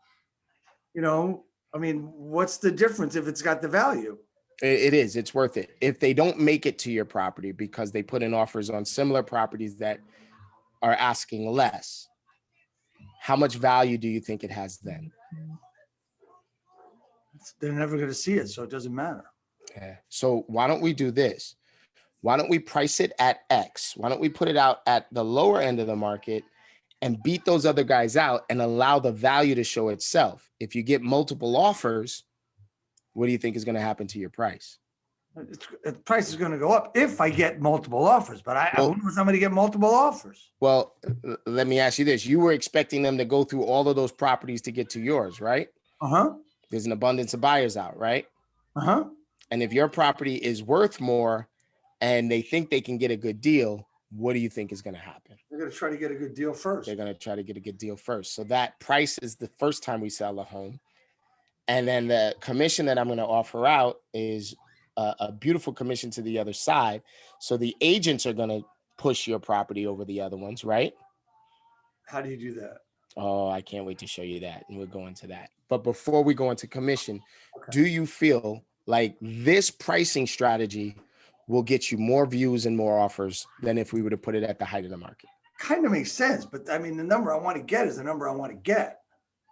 Speaker 2: I mean, what's the difference if it's got the value?
Speaker 1: It is. It's worth it. If they don't make it to your property because they put in offers on similar properties that are asking less, how much value do you think it has then?
Speaker 2: They're never going to see it, so it doesn't matter.
Speaker 1: Okay. So why don't we do this? Why don't we price it at X? Why don't we put it out at the lower end of the market and beat those other guys out and allow the value to show itself? If you get multiple offers, what do you think is going to happen to your price?
Speaker 2: The price is going to go up if I get multiple offers, but who knows how many get multiple offers?
Speaker 1: Well, let me ask you this. You were expecting them to go through all of those properties to get to yours, right?
Speaker 2: Uh-huh.
Speaker 1: There's an abundance of buyers out, right?
Speaker 2: Uh-huh.
Speaker 1: And if your property is worth more and they think they can get a good deal, what do you think is going to happen?
Speaker 2: They're going to try to get a good deal first.
Speaker 1: They're going to try to get a good deal first. So that price is the first time we sell a home. And then the commission that I'm going to offer out is a beautiful commission to the other side. So the agents are going to push your property over the other ones, right?
Speaker 2: How do you do that?
Speaker 1: Oh, I can't wait to show you that. And we'll go into that. But before we go into commission, do you feel like this pricing strategy will get you more views and more offers than if we were to put it at the height of the market?
Speaker 2: Kind of makes sense. But I mean, the number I want to get is the number I want to get.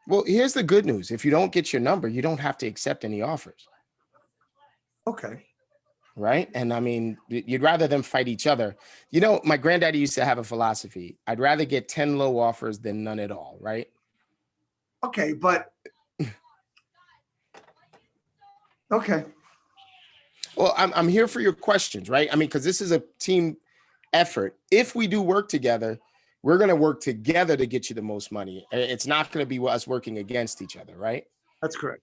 Speaker 1: Well, here's the good news. If you don't get your number, you don't have to accept any offers.
Speaker 2: Okay.
Speaker 1: right? And I mean, you'd rather them fight each other. You know, my granddaddy used to have a philosophy. I'd rather get 10 low offers than none at all, right?
Speaker 2: Okay, but okay.
Speaker 1: Well, I'm here for your questions, right? I mean, because this is a team effort. If we do work together, we're going to work together to get you the most money. It's not going to be us working against each other, right?
Speaker 2: That's correct.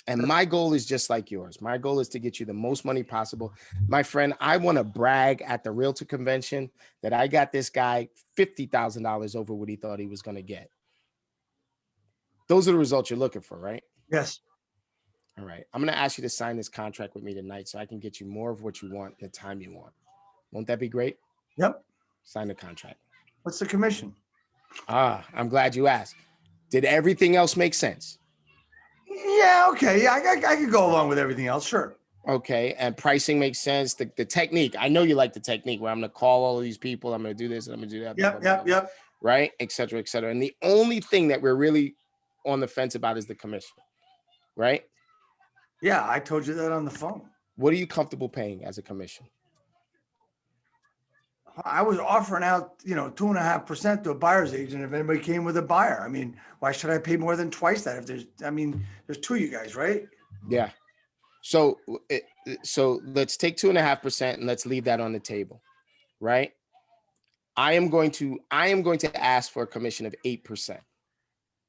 Speaker 1: And my goal is just like yours. My goal is to get you the most money possible. My friend, I want to brag at the realtor convention that I got this guy $50,000 over what he thought he was going to get. Those are the results you're looking for, right?
Speaker 2: Yes.
Speaker 1: All right. I'm going to ask you to sign this contract with me tonight so I can get you more of what you want the time you want. Won't that be great?
Speaker 2: Yep.
Speaker 1: Sign the contract.
Speaker 2: What's the commission?
Speaker 1: I'm glad you asked. Did everything else make sense?
Speaker 2: Yeah. Okay. Yeah. I could go along with everything else. Sure.
Speaker 1: Okay. And pricing makes sense. The technique. I know you like the technique where I'm going to call all of these people. I'm going to do this and I'm going to do that.
Speaker 2: Yep.
Speaker 1: Right. Et cetera, et cetera. And the only thing that we're really on the fence about is the commission. Right.
Speaker 2: Yeah. I told you that on the phone.
Speaker 1: What are you comfortable paying as a commission?
Speaker 2: I was offering out, 2.5% to a buyer's agent if anybody came with a buyer. I mean, why should I pay more than twice that? If there's two of you guys, right?
Speaker 1: Yeah. So let's take 2.5% and let's leave that on the table, right? I am going to ask for a commission of 8%.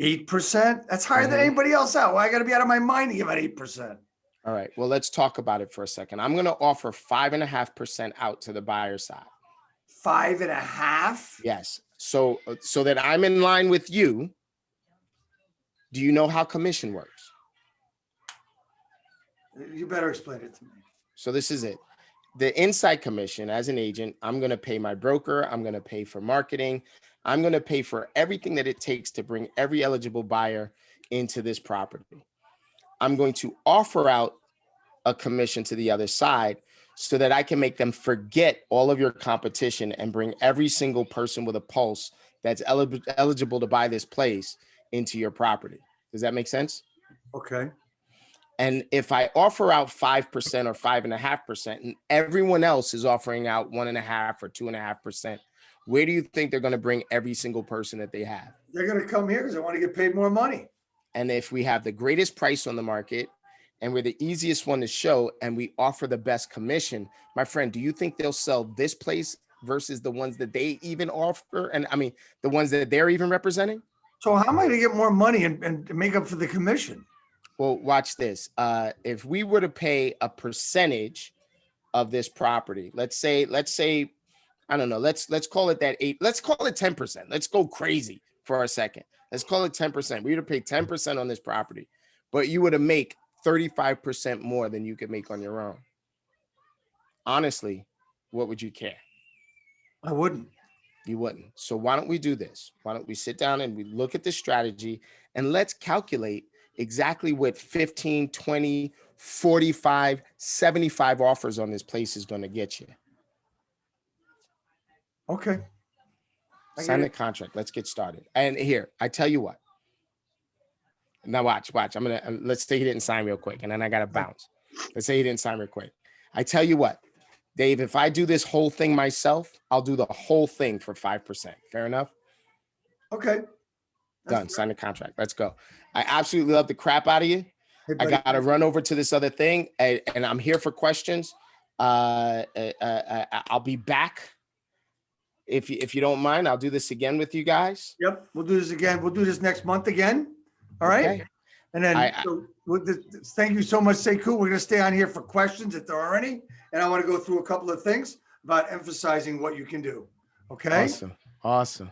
Speaker 2: 8%? That's higher than anybody else out. Well, I got to be out of my mind to give out 8%.
Speaker 1: All right. Well, let's talk about it for a second. I'm going to offer 5.5% out to the buyer side.
Speaker 2: 5.5?
Speaker 1: Yes. So that I'm in line with you. Do you know how commission works?
Speaker 2: You better explain it to me.
Speaker 1: So this is it. The inside commission as an agent, I'm going to pay my broker. I'm going to pay for marketing. I'm going to pay for everything that it takes to bring every eligible buyer into this property. I'm going to offer out a commission to the other side so that I can make them forget all of your competition and bring every single person with a pulse that's eligible to buy this place into your property. Does that make sense?
Speaker 2: Okay.
Speaker 1: And if I offer out 5% or 5.5%, and everyone else is offering out 1.5 or 2.5%, where do you think they're going to bring every single person that they have?
Speaker 2: They're going to come here because they want to get paid more money.
Speaker 1: And if we have the greatest price on the market and we're the easiest one to show and we offer the best commission, my friend, do you think they'll sell this place versus the ones that they even offer? And I mean, the ones that they're even representing?
Speaker 2: So how am I going to get more money and make up for the commission?
Speaker 1: Well, watch this. If we were to pay a percentage of this property, let's say, I don't know, let's call it that 8, let's call it 10%. Let's go crazy for a second. Let's call it 10%. We would have paid 10% on this property, but you would have make 35% more than you could make on your own. Honestly, what would you care?
Speaker 2: I wouldn't.
Speaker 1: You wouldn't. So why don't we do this? Why don't we sit down and we look at the strategy and let's calculate exactly what 15, 20, 45, 75 offers on this place is going to get you.
Speaker 2: Okay.
Speaker 1: Sign the contract. Let's get started. And here, I tell you what. Now watch. Let's say he didn't sign real quick and then I got to bounce. Let's say he didn't sign real quick. I tell you what, Dave, if I do this whole thing myself, I'll do the whole thing for 5%. Fair enough?
Speaker 2: Okay.
Speaker 1: Done. Sign the contract. Let's go. I absolutely love the crap out of you.
Speaker 2: Hey,
Speaker 1: I
Speaker 2: buddy.
Speaker 1: got to run over to this other thing and I'm here for questions. I'll be back. If you don't mind, I'll do this again with you guys.
Speaker 2: Yep. We'll do this again. We'll do this next month again. All right.
Speaker 1: Okay.
Speaker 2: And then thank you so much, Sekou. We're going to stay on here for questions if there are any. And I want to go through a couple of things about emphasizing what you can do. Okay.
Speaker 1: Awesome.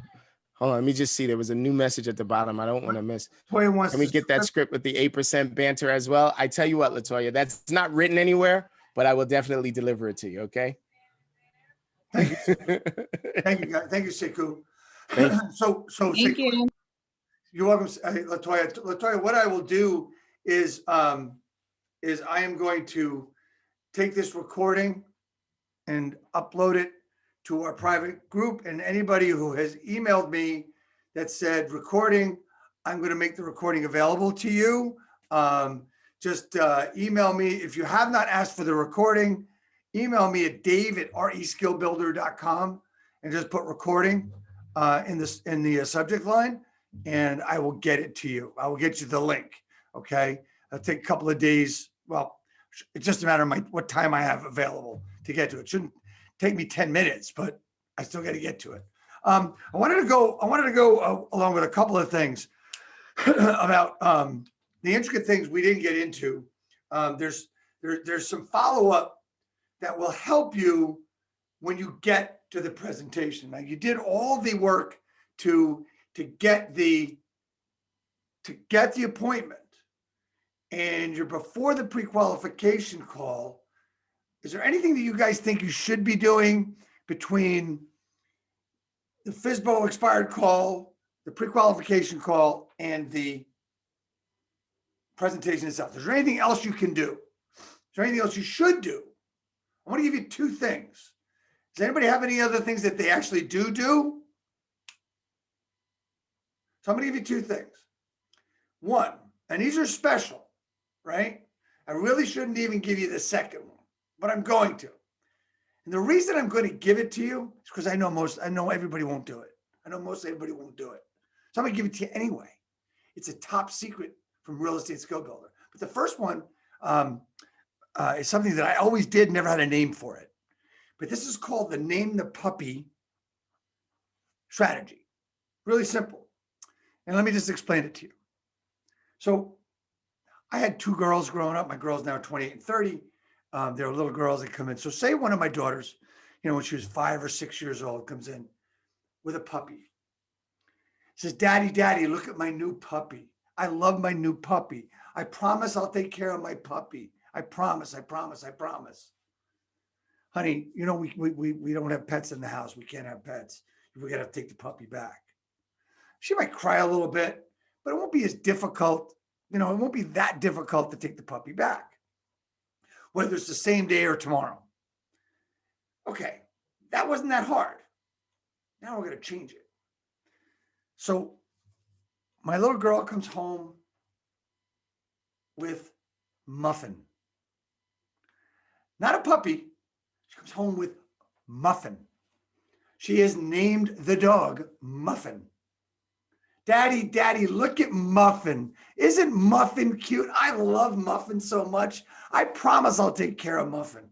Speaker 1: Hold on. Let me just see. There was a new message at the bottom. I don't want to miss.
Speaker 2: Latoya wants
Speaker 1: Can we
Speaker 2: to
Speaker 1: get that script with the 8% banter as well? I tell you what, Latoya, that's not written anywhere, but I will definitely deliver it to you. Okay.
Speaker 2: Thank you. Thank you, guys. Thank you, Sekou.
Speaker 1: Thank you.
Speaker 2: So
Speaker 4: Thank
Speaker 2: Sekou,
Speaker 4: you.
Speaker 2: you're welcome, Latoya. Latoya, what I will do is I am going to take this recording and upload it to our private group, and anybody who has emailed me that said recording, I'm going to make the recording available to you. Just email me. If you have not asked for the recording, email me at dave@reskillbuilder.com and just put recording in the subject line, and I will get it to you. I will get you the link. Okay. It'll take a couple of days. Well, it's just a matter of what time I have available to get to it. Shouldn't take me 10 minutes, but I still got to get to it. I wanted to go along with a couple of things about the intricate things we didn't get into. There's some follow-up that will help you when you get to the presentation. Now, you did all the work to get the appointment, and you're before the pre-qualification call. Is there anything that you guys think you should be doing between the FSBO expired call, the pre-qualification call, and the presentation itself? Is there anything else you can do? Is there anything else you should do? I want to give you two things. Does anybody have any other things that they actually do? So I'm going to give you two things. One, and these are special, right? I really shouldn't even give you the second one, but I'm going to. And the reason I'm going to give it to you is because I know everybody won't do it. I know most everybody won't do it. So I'm going to give it to you anyway. It's a top secret from Real Estate Skill Builder. But the first one is something that I always did, never had a name for it. But this is called the Name the Puppy strategy. Really simple. And let me just explain it to you. So I had two girls growing up. My girl's now 28 and 30. They're little girls that come in. So say one of my daughters, when she was 5 or 6 years old, comes in with a puppy. Says, Daddy, look at my new puppy. I love my new puppy. I promise I'll take care of my puppy. I promise. Honey, we don't have pets in the house. We can't have pets. We got to take the puppy back. She might cry a little bit, but it won't be as difficult. It won't be that difficult to take the puppy back, whether it's the same day or tomorrow. Okay, that wasn't that hard. Now we're going to change it. So my little girl comes home with Muffin. Not a puppy. She comes home with Muffin. She has named the dog Muffin. Daddy, look at Muffin. Isn't Muffin cute? I love Muffin so much. I promise I'll take care of Muffin.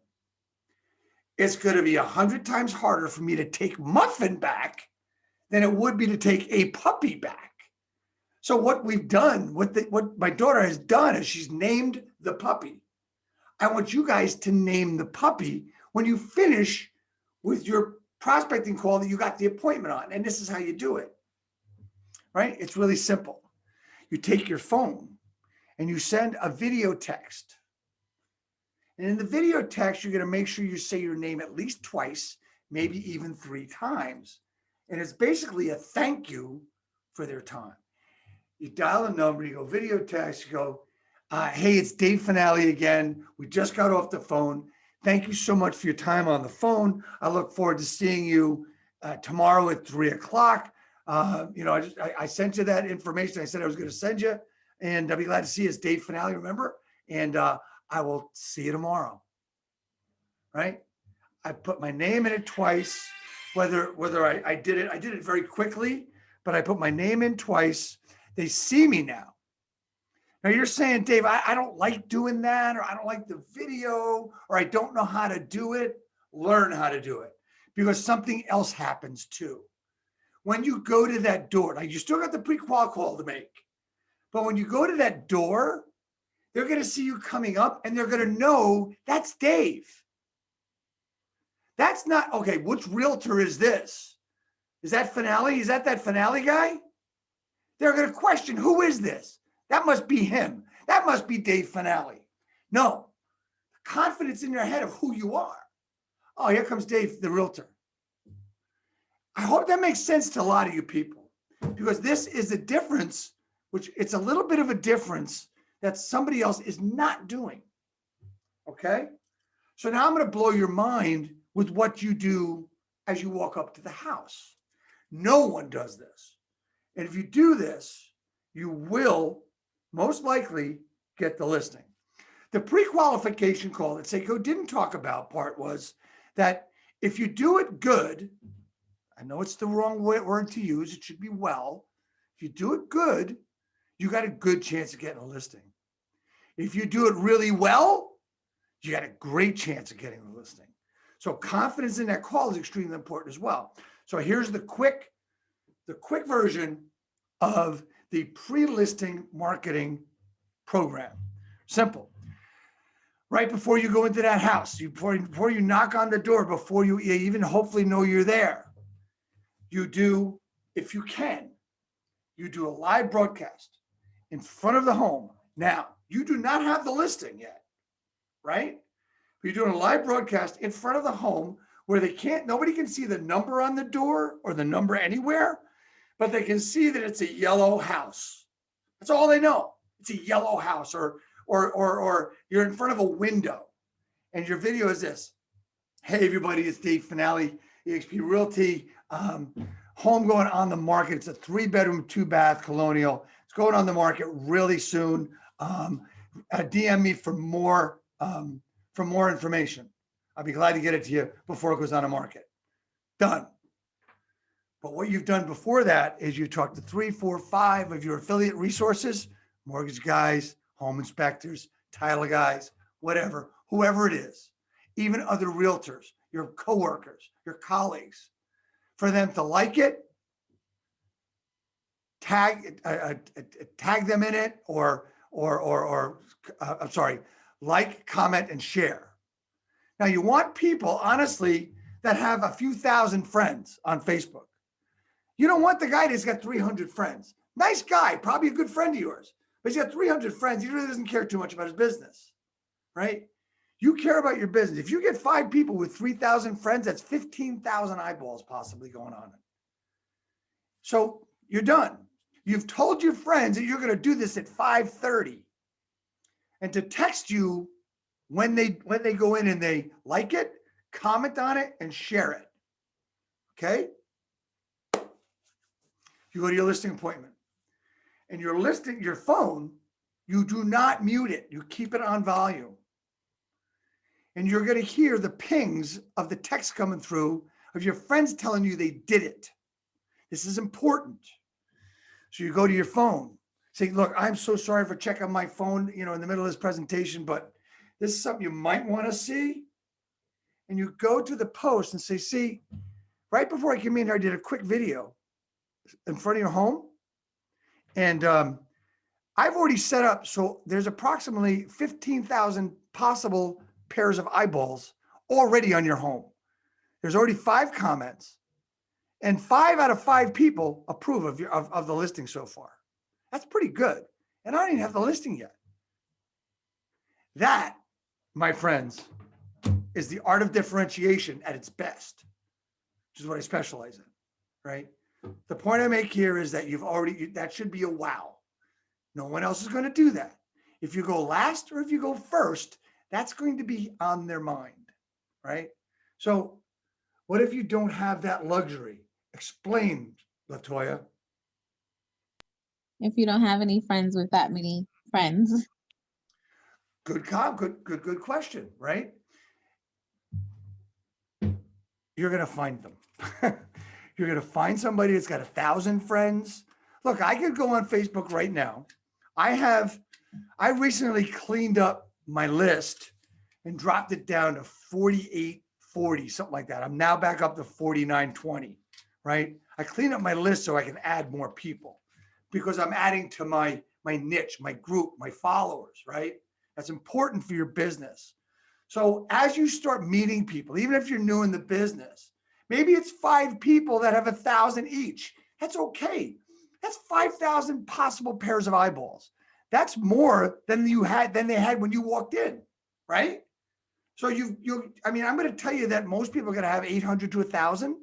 Speaker 2: It's going to be 100 times harder for me to take Muffin back than it would be to take a puppy back. So what we've done, what my daughter has done is she's named the puppy. I want you guys to name the puppy when you finish with your prospecting call that you got the appointment on. And this is how you do it, right? It's really simple. You take your phone and you send a video text. And in the video text, you're going to make sure you say your name at least twice, maybe even 3 times. And it's basically a thank you for their time. You dial a number, you go video text, you go, hey, it's Dave Fanale again. We just got off the phone. Thank you so much for your time on the phone. I look forward to seeing you tomorrow at 3 o'clock. I sent you that information. I said I was going to send you, and I'll be glad to see you. It's Dave Fanale, remember? And I will see you tomorrow, right? I put my name in it twice, whether I did it very quickly, but I put my name in twice. They see me now. Now you're saying, Dave, I don't like doing that, or I don't like the video, or I don't know how to do it. Learn how to do it, because something else happens too. When you go to that door, like you still got the pre-qual call to make, but when you go to that door, they're going to see you coming up and they're going to know that's Dave. That's not, okay, which realtor is this? Is that Fanale? Is that Fanale guy? They're going to question, who is this? That must be him. That must be Dave Fanale. No, confidence in your head of who you are. Oh, here comes Dave, the realtor. I hope that makes sense to a lot of you people, because this is a difference, which it's a little bit of a difference that somebody else is not doing. Okay? So now I'm going to blow your mind with what you do as you walk up to the house. No one does this. And if you do this, you will most likely get the listing. The pre-qualification call that Sekou didn't talk about part was that if you do it good, I know it's the wrong word to use, it should be well. If you do it good, you got a good chance of getting a listing. If you do it really well, you got a great chance of getting a listing. So confidence in that call is extremely important as well. So here's the quick version of the pre-listing marketing program. Simple. Right before you go into that house, before you knock on the door, before you even hopefully know you're there, you do, if you can, you do a live broadcast in front of the home. Now, you do not have the listing yet, right? You're doing a live broadcast in front of the home where nobody can see the number on the door or the number anywhere, but they can see that it's a yellow house. That's all they know. It's a yellow house, or you're in front of a window and your video is this. Hey, everybody, it's Dave Fanale, eXp Realty. Home going on the market. It's a 3-bedroom, 2-bath colonial. It's going on the market really soon. DM me for more information. I'll be glad to get it to you before it goes on the market. Done. But what you've done before that is you talked to 3, 4, 5 of your affiliate resources, mortgage guys, home inspectors, title guys, whatever, whoever it is, even other realtors, your coworkers, your colleagues, for them to like it, tag them in it, or like, comment, and share. Now you want people, honestly, that have a few thousand friends on Facebook. You don't want the guy that's got 300 friends. Nice guy, probably a good friend of yours, but he's got 300 friends. He really doesn't care too much about his business, right? You care about your business. If you get 5 people with 3,000 friends, that's 15,000 eyeballs possibly going on it. So you're done. You've told your friends that you're going to do this at 5:30 and to text you when they go in and they like it, comment on it, and share it. Okay? You go to your listing appointment and your phone, you do not mute it. You keep it on volume. And you're going to hear the pings of the text coming through of your friends telling you they did it. This is important. So you go to your phone, say, look, I'm so sorry for checking my phone, in the middle of this presentation, but this is something you might want to see. And you go to the post and say, see, right before I came in here, I did a quick video in front of your home. And I've already set up, so there's approximately 15,000 possible pairs of eyeballs already on your home. There's already 5 comments, and 5 out of 5 people approve of the listing so far. That's pretty good. And I don't even have the listing yet. That, my friends, is the art of differentiation at its best, which is what I specialize in, right? The point I make here is that that should be a wow. No one else is going to do that. If you go last or if you go first, that's going to be on their mind, right? So what if you don't have that luxury? Explain, LaToya.
Speaker 4: If you don't have any friends with that many friends.
Speaker 2: Good question, right? You're going to find them. You're going to find somebody that's got 1,000 friends. Look, I could go on Facebook right now. I recently cleaned up my list and dropped it down to 4840, something like that. I'm now back up to 4920, right? I cleaned up my list so I can add more people because I'm adding to my niche, my group, my followers, right? That's important for your business. So as you start meeting people, even if you're new in the business, maybe it's 5 people that have 1,000 each. That's okay. That's 5,000 possible pairs of eyeballs. That's more than they had when you walked in, right? So I'm going to tell you that most people are going to have 800 to 1,000,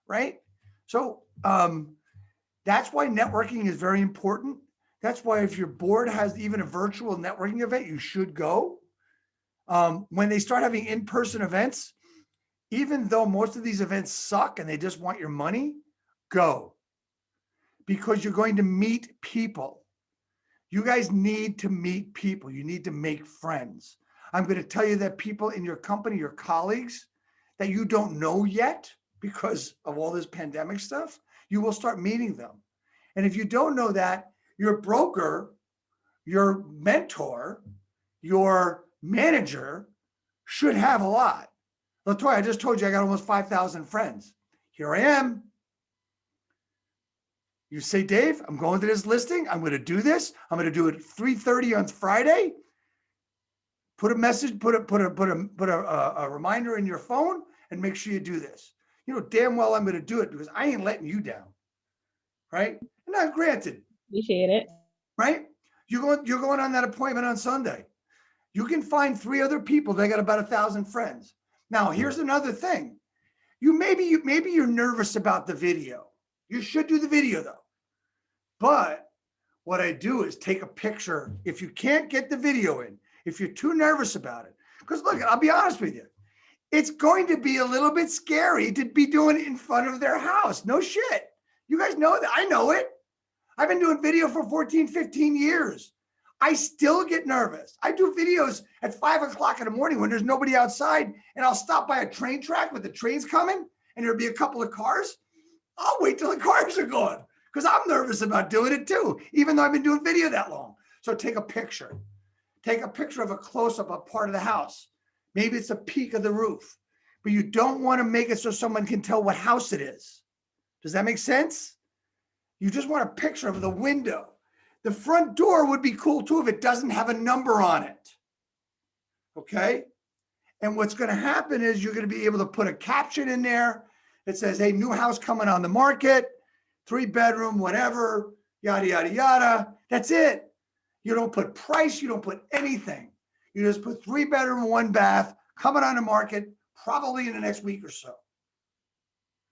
Speaker 2: right? So that's why networking is very important. That's why if your board has even a virtual networking event, you should go. When they start having in-person events, even though most of these events suck and they just want your money, go. Because you're going to meet people. You guys need to meet people. You need to make friends. I'm going to tell you that people in your company, your colleagues that you don't know yet because of all this pandemic stuff, you will start meeting them. And if you don't know that, your broker, your mentor, your manager should have a lot. LaToya, I just told you I got almost 5,000 friends. Here I am. You say, Dave, I'm going to this listing. I'm going to do this. I'm going to do it at 3:30 on Friday. Put a message, put a reminder in your phone and make sure you do this. You know damn well I'm going to do it because I ain't letting you down, right? And now, granted,
Speaker 4: Appreciate it.
Speaker 2: right? You're going on that appointment on Sunday. You can find 3 other people that got about 1,000 friends. Now, here's another thing. Maybe you're nervous about the video. You should do the video though. But what I do is take a picture. If you can't get the video in, if you're too nervous about it, because look, I'll be honest with you, it's going to be a little bit scary to be doing it in front of their house. No shit. You guys know that. I know it. I've been doing video for 14, 15 years. I still get nervous. I do videos at 5 o'clock in the morning when there's nobody outside, and I'll stop by a train track with the trains coming and there'll be a couple of cars. I'll wait till the cars are gone because I'm nervous about doing it too, even though I've been doing video that long. So take a picture. Take a picture of a close-up of part of the house. Maybe it's a peek of the roof, but you don't want to make it so someone can tell what house it is. Does that make sense? You just want a picture of the window. The front door would be cool too if it doesn't have a number on it. Okay? And what's going to happen is you're going to be able to put a caption in there that says, hey, new house coming on the market, 3-bedroom, whatever, yada, yada, yada. That's it. You don't put price. You don't put anything. You just put 3-bedroom, 1-bath coming on the market probably in the next week or so.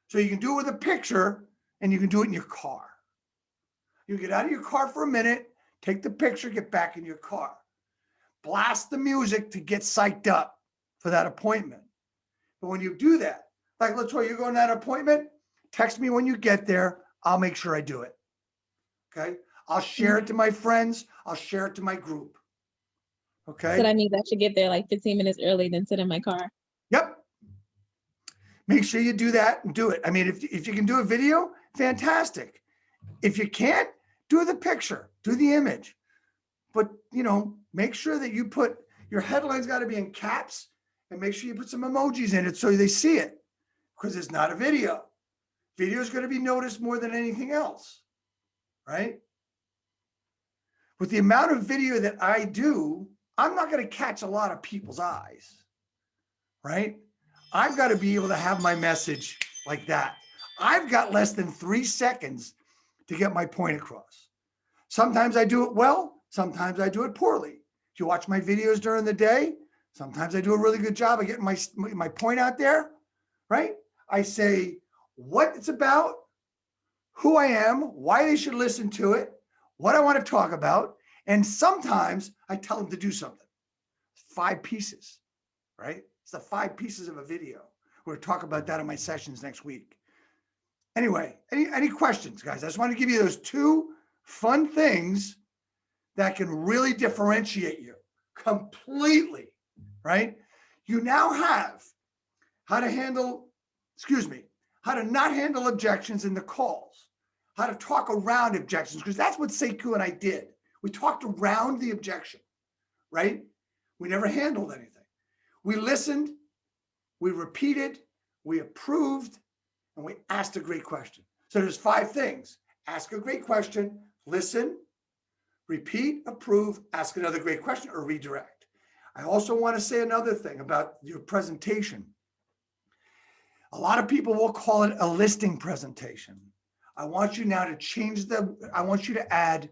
Speaker 2: So you can do it with a picture and you can do it in your car. You get out of your car for a minute, take the picture, get back in your car. Blast the music to get psyched up for that appointment. But when you do that, like LaToya, you're going to that appointment, text me when you get there. I'll make sure I do it. Okay? I'll share it to my friends. I'll share it to my group. Okay?
Speaker 4: So that means I should get there like 15 minutes early, then sit in my car.
Speaker 2: Yep. Make sure you do that and do it. I mean, if you can do a video, fantastic. If you can't, do the picture, do the image. But, make sure that you put, your headline's got to be in caps, and make sure you put some emojis in it so they see it, because it's not a video. Video is going to be noticed more than anything else, right? With the amount of video that I do, I'm not going to catch a lot of people's eyes, right? I've got to be able to have my message like that. I've got less than 3 seconds to get my point across. Sometimes I do it well, sometimes I do it poorly. If you watch my videos during the day, sometimes I do a really good job of getting my point out there, right? I say what it's about, who I am, why they should listen to it, what I want to talk about, and sometimes I tell them to do something. 5 pieces, right? It's the 5 pieces of a video. We're going to talk about that in my sessions next week. Anyway, any questions, guys? I just want to give you those 2 fun things that can really differentiate you completely, right? You now have how to not handle objections in the calls, how to talk around objections, because that's what Sekou and I did. We talked around the objection, right? We never handled anything. We listened, we repeated, we approved, and we asked a great question. So there's 5 things. Ask a great question, listen, repeat, approve, ask another great question, or redirect. I also want to say another thing about your presentation. A lot of people will call it a listing presentation. I want you now to I want you to add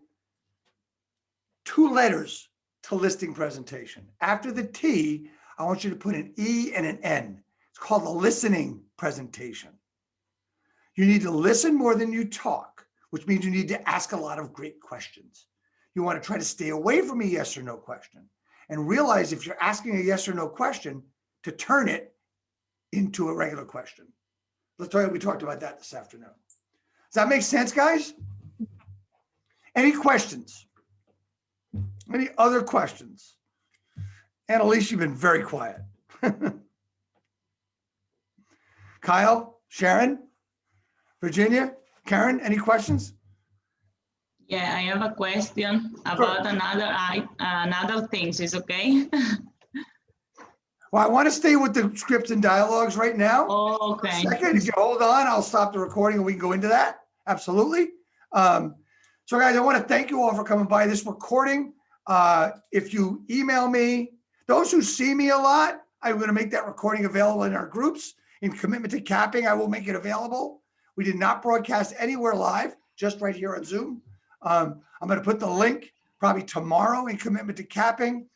Speaker 2: 2 letters to listing presentation. After the T, I want you to put an E and an N. It's called a listening presentation. You need to listen more than you talk, which means you need to ask a lot of great questions. You want to try to stay away from a yes or no question and realize if you're asking a yes or no question to turn it into a regular question. LaToya, we talked about that this afternoon. Does that make sense, guys? Any questions? Any other questions? Annalise, you've been very quiet. Kyle, Sharon, Virginia, Karen, any questions?
Speaker 7: Yeah, I have a question about another things. Is okay?
Speaker 2: Well, I want to stay with the scripts and dialogues right now.
Speaker 7: Oh, okay.
Speaker 2: Second, if you hold on, I'll stop the recording and we can go into that. Absolutely. So guys, I want to thank you all for coming by this recording. If you email me, those who see me a lot, I'm going to make that recording available in our groups. In Commitment to Capping, I will make it available. We did not broadcast anywhere live, just right here on Zoom. I'm going to put the link probably tomorrow in Commitment to Capping.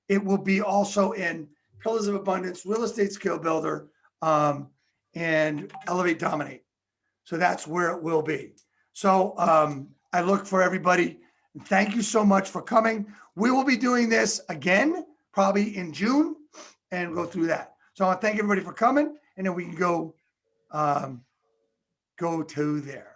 Speaker 2: It will be also in Pillars of Abundance, Real Estate Skill Builder, and Elevate Dominate. So that's where it will be. So I look for everybody. Thank you so much for coming. We will be doing this again, probably in June, and go through that. So I want to thank everybody for coming, and then we can go to there.